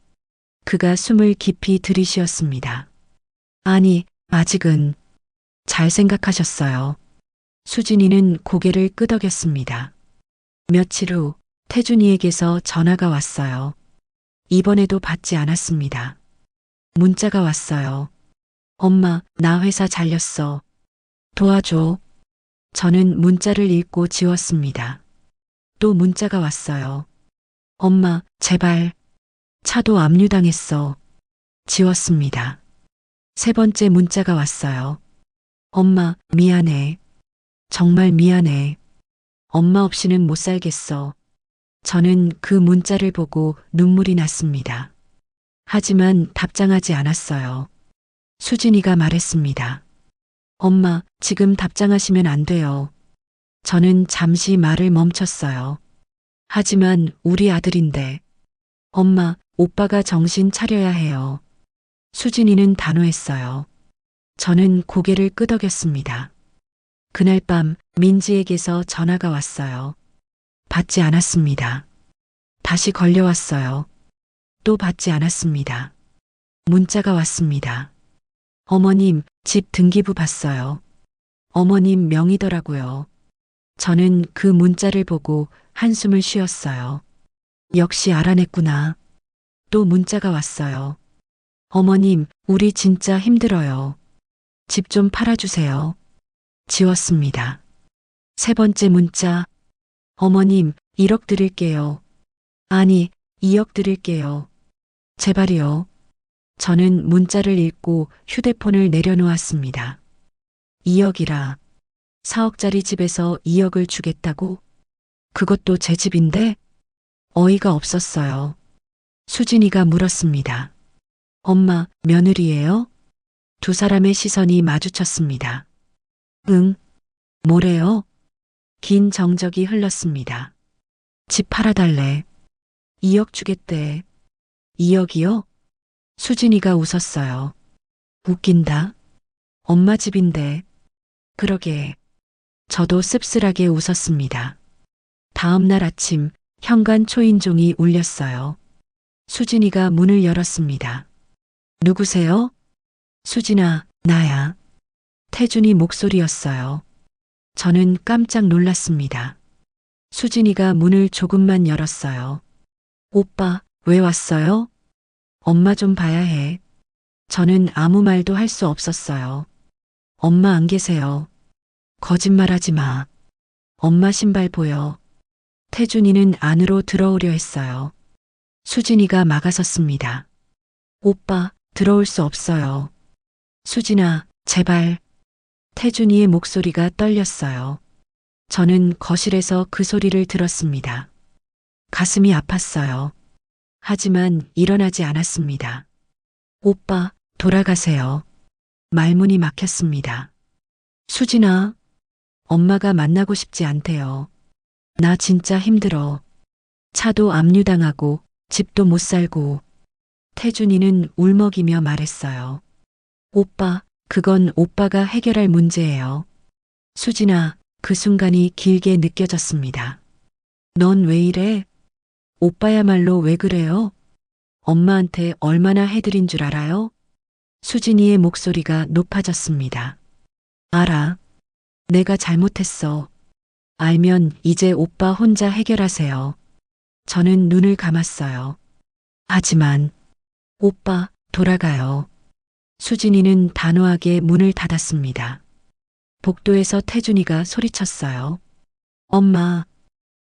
그가 숨을 깊이 들이쉬었습니다. 아니, 아직은. 잘 생각하셨어요. 수진이는 고개를 끄덕였습니다. 며칠 후 태준이에게서 전화가 왔어요. 이번에도 받지 않았습니다. 문자가 왔어요. 엄마, 나 회사 잘렸어. 도와줘. 저는 문자를 읽고 지웠습니다. 또 문자가 왔어요. 엄마, 제발. 차도 압류당했어. 지웠습니다. 세 번째 문자가 왔어요. 엄마, 미안해. 정말 미안해. 엄마 없이는 못 살겠어. 저는 그 문자를 보고 눈물이 났습니다. 하지만 답장하지 않았어요. 수진이가 말했습니다. 엄마, 지금 답장하시면 안 돼요. 저는 잠시 말을 멈췄어요. 하지만 우리 아들인데. 엄마, 오빠가 정신 차려야 해요. 수진이는 단호했어요. 저는 고개를 끄덕였습니다. 그날 밤 민지에게서 전화가 왔어요. 받지 않았습니다. 다시 걸려왔어요. 또 받지 않았습니다. 문자가 왔습니다. 어머님, 집 등기부 봤어요. 어머님 명의더라고요. 저는 그 문자를 보고 한숨을 쉬었어요. 역시 알아냈구나. 또 문자가 왔어요. 어머님, 우리 진짜 힘들어요. 집 좀 팔아주세요. 지웠습니다. 세 번째 문자. 어머님, 1억 드릴게요. 아니, 2억 드릴게요. 제발이요. 저는 문자를 읽고 휴대폰을 내려놓았습니다. 2억이라. 4억짜리 집에서 2억을 주겠다고? 그것도 제 집인데? 어이가 없었어요. 수진이가 물었습니다. 엄마, 며느리예요? 두 사람의 시선이 마주쳤습니다. 응. 뭐래요? 긴 정적이 흘렀습니다. 집 팔아달래. 2억 주겠대. 2억이요? 수진이가 웃었어요. 웃긴다. 엄마 집인데. 그러게. 저도 씁쓸하게 웃었습니다. 다음 날 아침 현관 초인종이 울렸어요. 수진이가 문을 열었습니다. 누구세요? 수진아, 나야. 태준이 목소리였어요. 저는 깜짝 놀랐습니다. 수진이가 문을 조금만 열었어요. 오빠, 왜 왔어요? 엄마 좀 봐야 해. 저는 아무 말도 할 수 없었어요. 엄마 안 계세요. 거짓말하지 마. 엄마 신발 보여. 태준이는 안으로 들어오려 했어요. 수진이가 막아섰습니다. 오빠, 들어올 수 없어요. 수진아, 제발. 태준이의 목소리가 떨렸어요. 저는 거실에서 그 소리를 들었습니다. 가슴이 아팠어요. 하지만 일어나지 않았습니다. 오빠, 돌아가세요. 말문이 막혔습니다. 수진아, 엄마가 만나고 싶지 않대요. 나 진짜 힘들어. 차도 압류당하고 집도 못 살고. 태준이는 울먹이며 말했어요. 오빠, 그건 오빠가 해결할 문제예요. 수진아, 그 순간이 길게 느껴졌습니다. 넌 왜 이래? 오빠야말로 왜 그래요? 엄마한테 얼마나 해드린 줄 알아요? 수진이의 목소리가 높아졌습니다. 알아. 내가 잘못했어. 알면 이제 오빠 혼자 해결하세요. 저는 눈을 감았어요. 하지만 오빠 돌아가요. 수진이는 단호하게 문을 닫았습니다. 복도에서 태준이가 소리쳤어요. 엄마,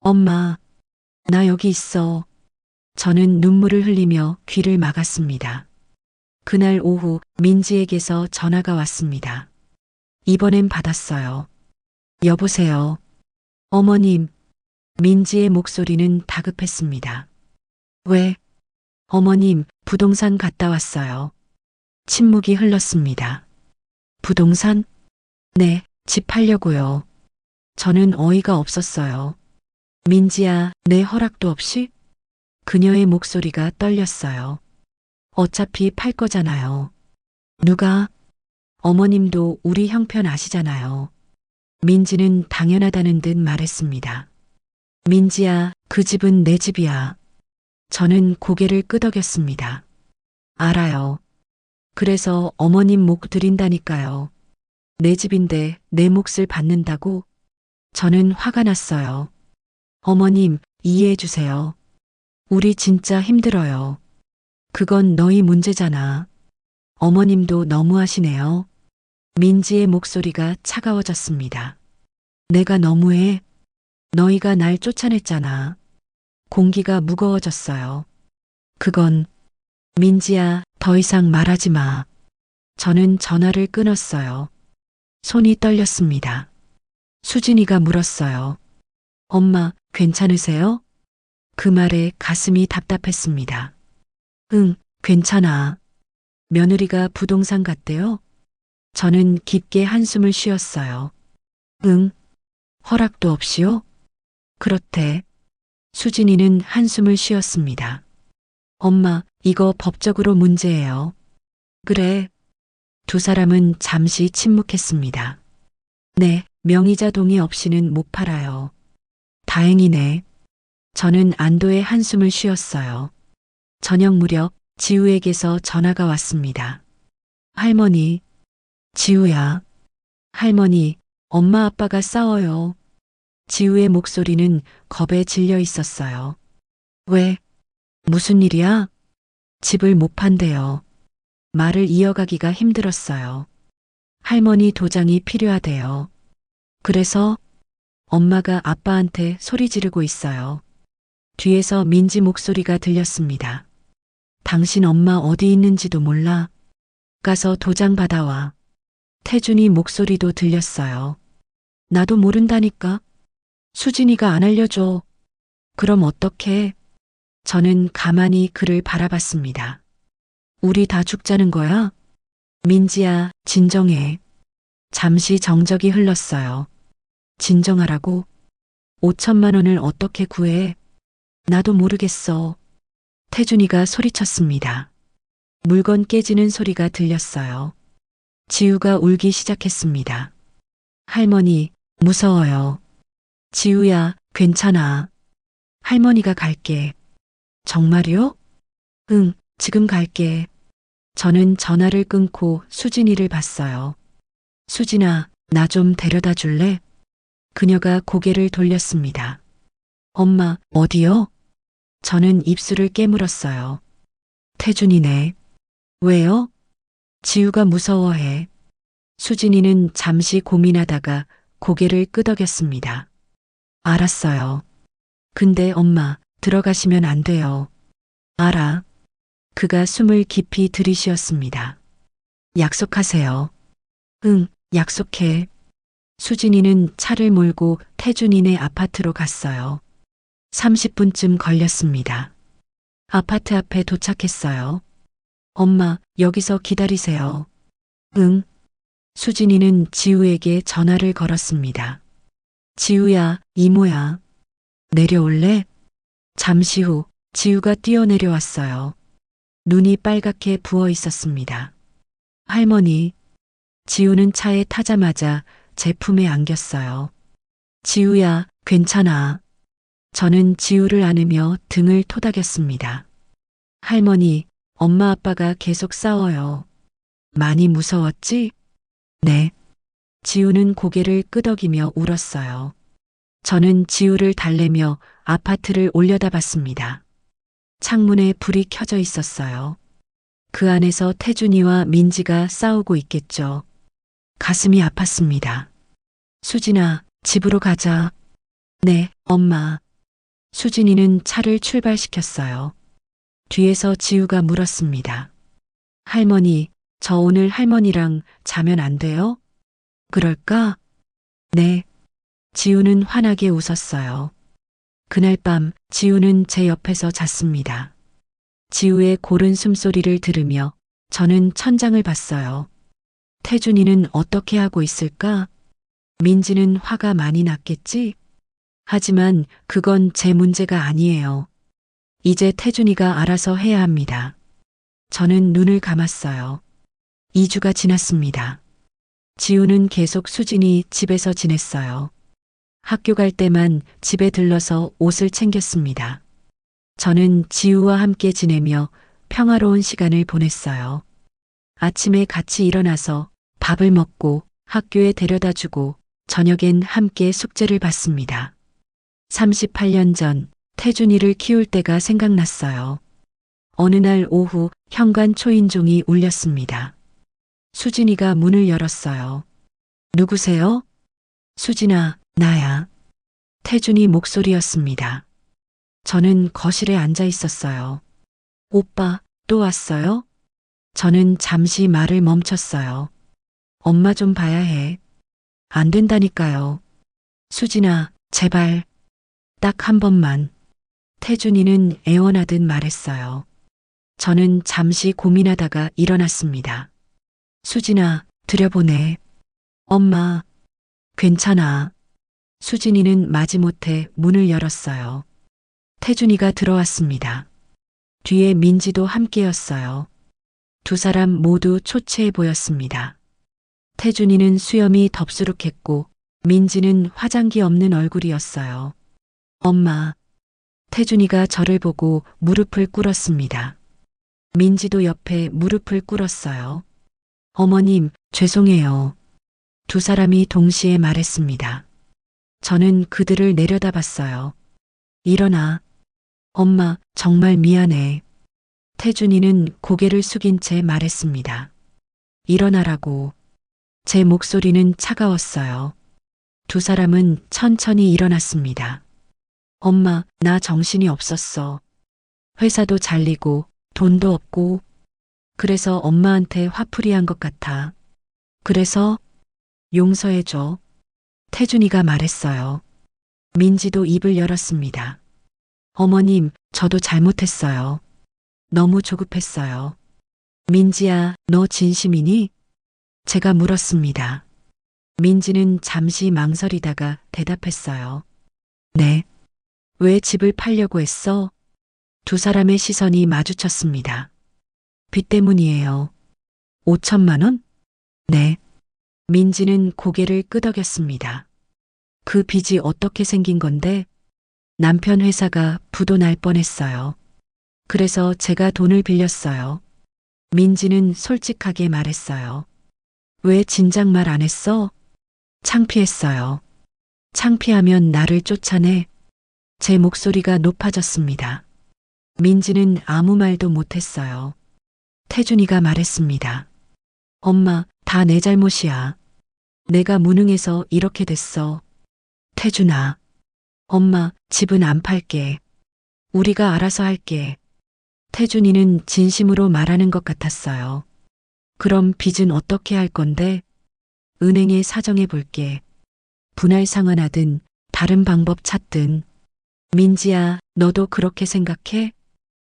엄마, 나 여기 있어. 저는 눈물을 흘리며 귀를 막았습니다. 그날 오후 민지에게서 전화가 왔습니다. 이번엔 받았어요. 여보세요. 어머님. 민지의 목소리는 다급했습니다. 왜? 어머님, 부동산 갔다 왔어요. 침묵이 흘렀습니다. 부동산? 네, 집 팔려고요. 저는 어이가 없었어요. 민지야, 내 허락도 없이? 그녀의 목소리가 떨렸어요. 어차피 팔 거잖아요. 누가? 어머님도 우리 형편 아시잖아요. 민지는 당연하다는 듯 말했습니다. 민지야, 그 집은 내 집이야. 저는 고개를 끄덕였습니다. 알아요. 그래서 어머님 목 드린다니까요. 내 집인데 내 몫을 받는다고? 저는 화가 났어요. 어머님, 이해해 주세요. 우리 진짜 힘들어요. 그건 너희 문제잖아. 어머님도 너무하시네요. 민지의 목소리가 차가워졌습니다. 내가 너무해? 너희가 날 쫓아냈잖아. 공기가 무거워졌어요. 그건 민지야, 더 이상 말하지 마. 저는 전화를 끊었어요. 손이 떨렸습니다. 수진이가 물었어요. 엄마, 괜찮으세요? 그 말에 가슴이 답답했습니다. 응, 괜찮아. 며느리가 부동산 갔대요? 저는 깊게 한숨을 쉬었어요. 응, 허락도 없이요? 그렇대. 수진이는 한숨을 쉬었습니다. 엄마, 이거 법적으로 문제예요. 그래. 두 사람은 잠시 침묵했습니다. 네, 명의자 동의 없이는 못 팔아요. 다행이네. 저는 안도의 한숨을 쉬었어요. 저녁 무렵 지우에게서 전화가 왔습니다. 할머니, 지우야. 할머니, 엄마 아빠가 싸워요. 지우의 목소리는 겁에 질려 있었어요. 왜? 무슨 일이야? 집을 못 판대요. 말을 이어가기가 힘들었어요. 할머니 도장이 필요하대요. 그래서 엄마가 아빠한테 소리 지르고 있어요. 뒤에서 민지 목소리가 들렸습니다. 당신 엄마 어디 있는지도 몰라. 가서 도장 받아와. 태준이 목소리도 들렸어요. 나도 모른다니까. 수진이가 안 알려줘. 그럼 어떡해? 저는 가만히 그를 바라봤습니다. 우리 다 죽자는 거야? 민지야, 진정해. 잠시 정적이 흘렀어요. 진정하라고? 5천만 원을 어떻게 구해? 나도 모르겠어. 태준이가 소리쳤습니다. 물건 깨지는 소리가 들렸어요. 지우가 울기 시작했습니다. 할머니, 무서워요. 지우야, 괜찮아. 할머니가 갈게. 정말요? 응, 지금 갈게. 저는 전화를 끊고 수진이를 봤어요. 수진아, 나 좀 데려다 줄래? 그녀가 고개를 돌렸습니다. 엄마, 어디요? 저는 입술을 깨물었어요. 태준이네. 왜요? 지우가 무서워해. 수진이는 잠시 고민하다가 고개를 끄덕였습니다. 알았어요. 근데 엄마, 들어가시면 안 돼요. 알아. 그가 숨을 깊이 들이쉬었습니다. 약속하세요. 응, 약속해. 수진이는 차를 몰고 태준이네 아파트로 갔어요. 30분쯤 걸렸습니다. 아파트 앞에 도착했어요. 엄마, 여기서 기다리세요. 응. 수진이는 지우에게 전화를 걸었습니다. 지우야, 이모야. 내려올래? 잠시 후 지우가 뛰어내려왔어요. 눈이 빨갛게 부어 있었습니다. 할머니. 지우는 차에 타자마자 제 품에 안겼어요. 지우야, 괜찮아. 저는 지우를 안으며 등을 토닥였습니다. 할머니, 엄마 아빠가 계속 싸워요. 많이 무서웠지? 네. 지우는 고개를 끄덕이며 울었어요. 저는 지우를 달래며 아파트를 올려다봤습니다. 창문에 불이 켜져 있었어요. 그 안에서 태준이와 민지가 싸우고 있겠죠. 가슴이 아팠습니다. 수진아, 집으로 가자. 네, 엄마. 수진이는 차를 출발시켰어요. 뒤에서 지우가 물었습니다. 할머니, 저 오늘 할머니랑 자면 안 돼요? 그럴까? 네. 지우는 환하게 웃었어요. 그날 밤 지우는 제 옆에서 잤습니다. 지우의 고른 숨소리를 들으며 저는 천장을 봤어요. 태준이는 어떻게 하고 있을까? 민지는 화가 많이 났겠지? 하지만 그건 제 문제가 아니에요. 이제 태준이가 알아서 해야 합니다. 저는 눈을 감았어요. 2주가 지났습니다. 지우는 계속 수진이 집에서 지냈어요. 학교 갈 때만 집에 들러서 옷을 챙겼습니다. 저는 지우와 함께 지내며 평화로운 시간을 보냈어요. 아침에 같이 일어나서 밥을 먹고 학교에 데려다 주고 저녁엔 함께 숙제를 봤습니다. 38년 전 태준이를 키울 때가 생각났어요. 어느 날 오후 현관 초인종이 울렸습니다. 수진이가 문을 열었어요. 누구세요? 수진아, 나야. 태준이 목소리였습니다. 저는 거실에 앉아 있었어요. 오빠, 또 왔어요? 저는 잠시 말을 멈췄어요. 엄마 좀 봐야 해. 안 된다니까요. 수진아, 제발. 딱 한 번만. 태준이는 애원하듯 말했어요. 저는 잠시 고민하다가 일어났습니다. 수진아, 들여보내. 엄마, 괜찮아. 수진이는 마지못해 문을 열었어요. 태준이가 들어왔습니다. 뒤에 민지도 함께였어요. 두 사람 모두 초췌해 보였습니다. 태준이는 수염이 덥수룩했고 민지는 화장기 없는 얼굴이었어요. 엄마. 태준이가 저를 보고 무릎을 꿇었습니다. 민지도 옆에 무릎을 꿇었어요. 어머님, 죄송해요. 두 사람이 동시에 말했습니다. 저는 그들을 내려다봤어요. 일어나. 엄마, 정말 미안해. 태준이는 고개를 숙인 채 말했습니다. 일어나라고. 제 목소리는 차가웠어요. 두 사람은 천천히 일어났습니다. 엄마, 나 정신이 없었어. 회사도 잘리고 돈도 없고 그래서 엄마한테 화풀이한 것 같아. 그래서 용서해줘. 태준이가 말했어요. 민지도 입을 열었습니다. 어머님, 저도 잘못했어요. 너무 조급했어요. 민지야, 너 진심이니? 제가 물었습니다. 민지는 잠시 망설이다가 대답했어요. 네. 왜 집을 팔려고 했어? 두 사람의 시선이 마주쳤습니다. 빚 때문이에요. 5천만 원? 네. 민지는 고개를 끄덕였습니다. 그 빚이 어떻게 생긴 건데? 남편 회사가 부도 날 뻔했어요. 그래서 제가 돈을 빌렸어요. 민지는 솔직하게 말했어요. 왜 진작 말 안 했어? 창피했어요. 창피하면 나를 쫓아내. 제 목소리가 높아졌습니다. 민지는 아무 말도 못했어요. 태준이가 말했습니다. 엄마, 다 내 잘못이야. 내가 무능해서 이렇게 됐어. 태준아. 엄마, 집은 안 팔게. 우리가 알아서 할게. 태준이는 진심으로 말하는 것 같았어요. 그럼 빚은 어떻게 할 건데? 은행에 사정해 볼게. 분할 상환하든 다른 방법 찾든. 민지야, 너도 그렇게 생각해?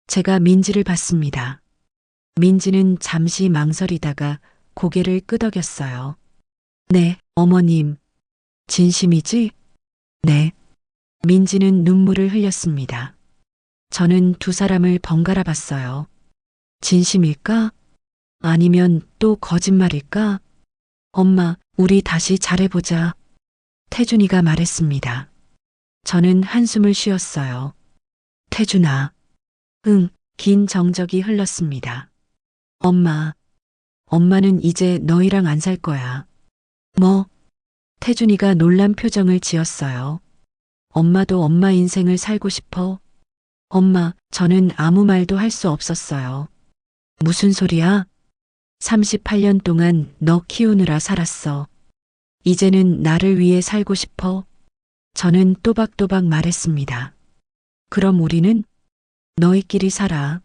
제가 민지를 봤습니다. 민지는 잠시 망설이다가 고개를 끄덕였어요. 네, 어머님. 진심이지? 네. 민지는 눈물을 흘렸습니다. 저는 두 사람을 번갈아 봤어요. 진심일까? 아니면 또 거짓말일까? 엄마, 우리 다시 잘해보자. 태준이가 말했습니다. 저는 한숨을 쉬었어요. 태준아. 응, 긴 정적이 흘렀습니다. 엄마, 엄마는 이제 너희랑 안 살 거야. 뭐? 태준이가 놀란 표정을 지었어요. 엄마도 엄마 인생을 살고 싶어? 엄마, 저는 아무 말도 할 수 없었어요. 무슨 소리야? 38년 동안 너 키우느라 살았어. 이제는 나를 위해 살고 싶어? 저는 또박또박 말했습니다. 그럼 우리는 너희끼리 살아.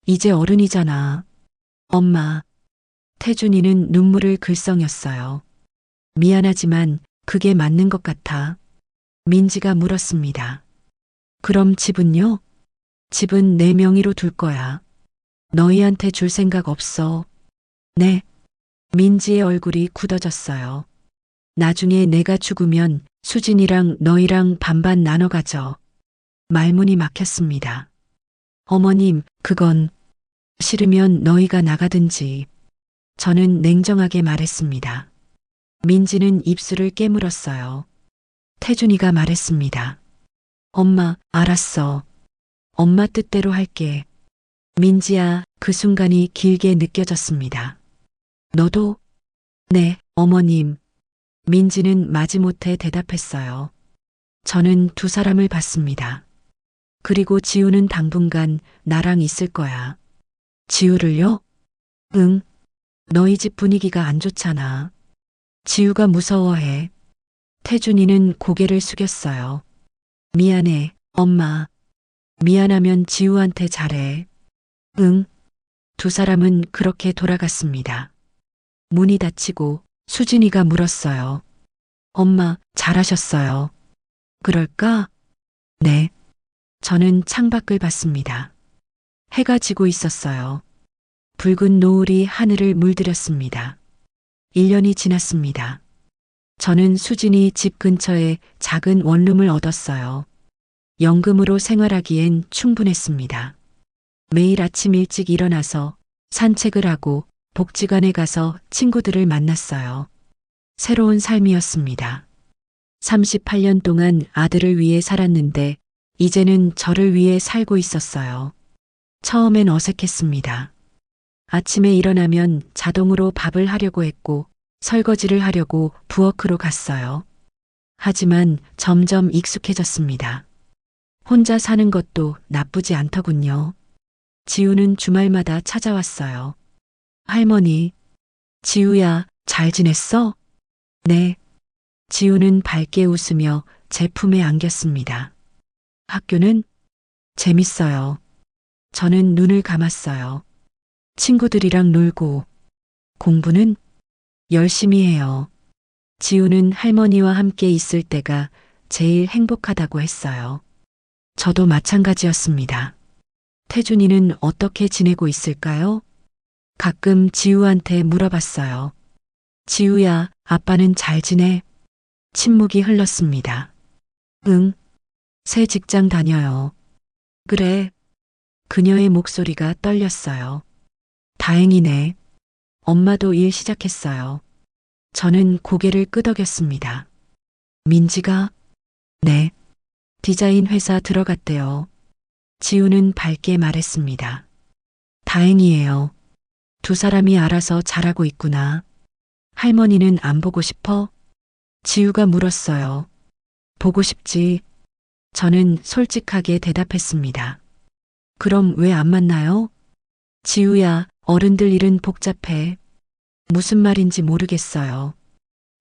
이제 어른이잖아. 엄마. 태준이는 눈물을 글썽였어요. 미안하지만 그게 맞는 것 같아. 민지가 물었습니다. 그럼 집은요? 집은 내 명의로 둘 거야. 너희한테 줄 생각 없어. 네. 민지의 얼굴이 굳어졌어요. 나중에 내가 죽으면 수진이랑 너희랑 반반 나눠 가져. 말문이 막혔습니다. 어머님, 그건 싫으면 너희가 나가든지. 저는 냉정하게 말했습니다. 민지는 입술을 깨물었어요. 태준이가 말했습니다. 엄마, 알았어. 엄마 뜻대로 할게. 민지야, 그 순간이 길게 느껴졌습니다. 너도? 네, 어머님. 민지는 마지못해 대답했어요. 저는 두 사람을 봤습니다. 그리고 지우는 당분간 나랑 있을 거야. 지우를요? 응. 너희 집 분위기가 안 좋잖아. 지우가 무서워해. 태준이는 고개를 숙였어요. 미안해, 엄마. 미안하면 지우한테 잘해. 응. 두 사람은 그렇게 돌아갔습니다. 문이 닫히고 수진이가 물었어요. 엄마, 잘하셨어요. 그럴까? 네. 저는 창밖을 봤습니다. 해가 지고 있었어요. 붉은 노을이 하늘을 물들였습니다. 1년이 지났습니다. 저는 수진이 집 근처에 작은 원룸을 얻었어요. 연금으로 생활하기엔 충분했습니다. 매일 아침 일찍 일어나서 산책을 하고 복지관에 가서 친구들을 만났어요. 새로운 삶이었습니다. 38년 동안 아들을 위해 살았는데 이제는 저를 위해 살고 있었어요. 처음엔 어색했습니다. 아침에 일어나면 자동으로 밥을 하려고 했고 설거지를 하려고 부엌으로 갔어요. 하지만 점점 익숙해졌습니다. 혼자 사는 것도 나쁘지 않더군요. 지우는 주말마다 찾아왔어요. 할머니, 지우야, 잘 지냈어? 네. 지우는 밝게 웃으며 제 품에 안겼습니다. 학교는? 재밌어요. 저는 눈을 감았어요. 친구들이랑 놀고, 공부는? 열심히 해요. 지우는 할머니와 함께 있을 때가 제일 행복하다고 했어요. 저도 마찬가지였습니다. 태준이는 어떻게 지내고 있을까요? 가끔 지우한테 물어봤어요. 지우야, 아빠는 잘 지내? 침묵이 흘렀습니다. 응, 새 직장 다녀요. 그래. 그녀의 목소리가 떨렸어요. 다행이네. 엄마도 일 시작했어요. 저는 고개를 끄덕였습니다. 민지가? 네. 디자인 회사 들어갔대요. 지우는 밝게 말했습니다. 다행이에요. 두 사람이 알아서 잘하고 있구나. 할머니는 안 보고 싶어? 지우가 물었어요. 보고 싶지. 저는 솔직하게 대답했습니다. 그럼 왜 안 만나요? 지우야, 어른들 일은 복잡해. 무슨 말인지 모르겠어요.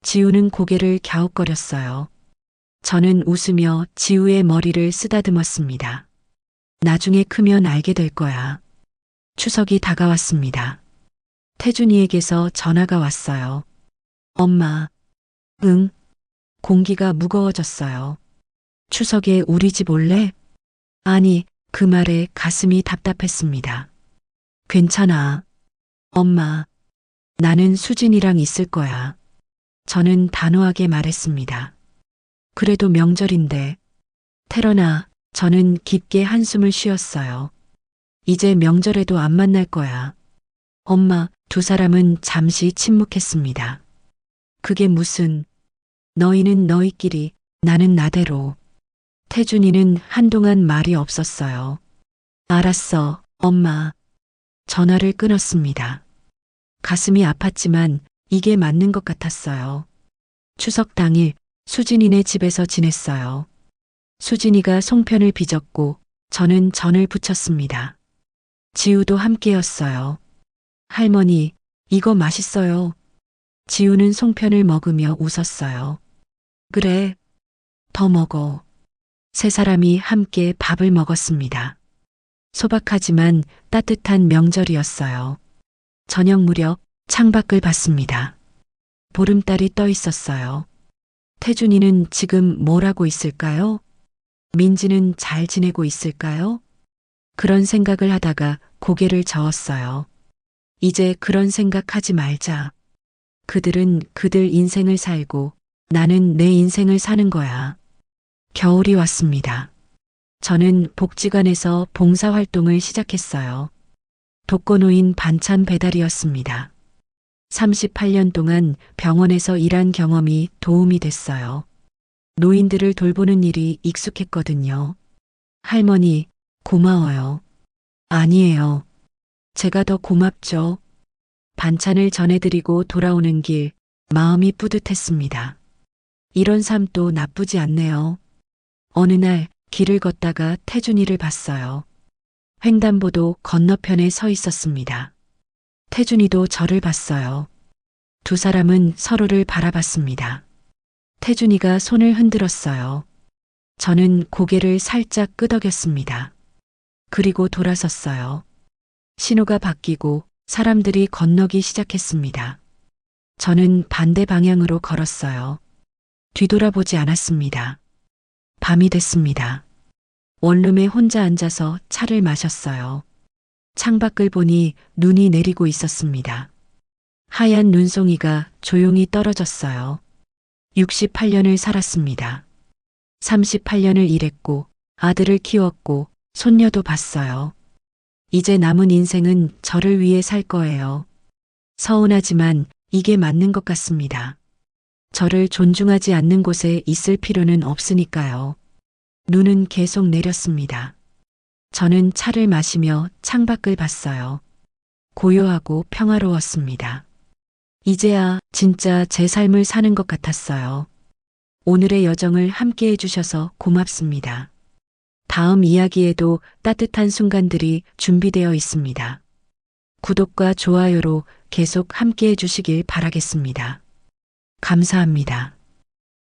지우는 고개를 갸웃거렸어요. 저는 웃으며 지우의 머리를 쓰다듬었습니다. 나중에 크면 알게 될 거야. 추석이 다가왔습니다. 태준이에게서 전화가 왔어요. 엄마. 응. 공기가 무거워졌어요. 추석에 우리 집 올래? 아니, 그 말에 가슴이 답답했습니다. 괜찮아. 엄마. 나는 수진이랑 있을 거야. 저는 단호하게 말했습니다. 그래도 명절인데. 태런아, 저는 깊게 한숨을 쉬었어요. 이제 명절에도 안 만날 거야. 엄마, 두 사람은 잠시 침묵했습니다. 그게 무슨, 너희는 너희끼리, 나는 나대로. 태준이는 한동안 말이 없었어요. 알았어, 엄마. 전화를 끊었습니다. 가슴이 아팠지만 이게 맞는 것 같았어요. 추석 당일 수진이네 집에서 지냈어요. 수진이가 송편을 빚었고 저는 전을 부쳤습니다. 지우도 함께였어요. 할머니, 이거 맛있어요. 지우는 송편을 먹으며 웃었어요. 그래, 더 먹어. 세 사람이 함께 밥을 먹었습니다. 소박하지만 따뜻한 명절이었어요. 저녁 무렵 창밖을 봤습니다. 보름달이 떠 있었어요. 태준이는 지금 뭘 하고 있을까요? 민지는 잘 지내고 있을까요? 그런 생각을 하다가 고개를 저었어요. 이제 그런 생각하지 말자. 그들은 그들 인생을 살고 나는 내 인생을 사는 거야. 겨울이 왔습니다. 저는 복지관에서 봉사활동을 시작했어요. 독거노인 반찬 배달이었습니다. 38년 동안 병원에서 일한 경험이 도움이 됐어요. 노인들을 돌보는 일이 익숙했거든요. 할머니, 고마워요. 아니에요. 제가 더 고맙죠. 반찬을 전해드리고 돌아오는 길, 마음이 뿌듯했습니다. 이런 삶도 나쁘지 않네요. 어느 날 길을 걷다가 태준이를 봤어요. 횡단보도 건너편에 서 있었습니다. 태준이도 저를 봤어요. 두 사람은 서로를 바라봤습니다. 태준이가 손을 흔들었어요. 저는 고개를 살짝 끄덕였습니다. 그리고 돌아섰어요. 신호가 바뀌고 사람들이 건너기 시작했습니다. 저는 반대 방향으로 걸었어요. 뒤돌아보지 않았습니다. 밤이 됐습니다. 원룸에 혼자 앉아서 차를 마셨어요. 창밖을 보니 눈이 내리고 있었습니다. 하얀 눈송이가 조용히 떨어졌어요. 68년을 살았습니다. 38년을 일했고 아들을 키웠고 손녀도 봤어요. 이제 남은 인생은 저를 위해 살 거예요. 서운하지만 이게 맞는 것 같습니다. 저를 존중하지 않는 곳에 있을 필요는 없으니까요. 눈은 계속 내렸습니다. 저는 차를 마시며 창밖을 봤어요. 고요하고 평화로웠습니다. 이제야 진짜 제 삶을 사는 것 같았어요. 오늘의 여정을 함께 해주셔서 고맙습니다. 다음 이야기에도 따뜻한 순간들이 준비되어 있습니다. 구독과 좋아요로 계속 함께 해주시길 바라겠습니다. 감사합니다.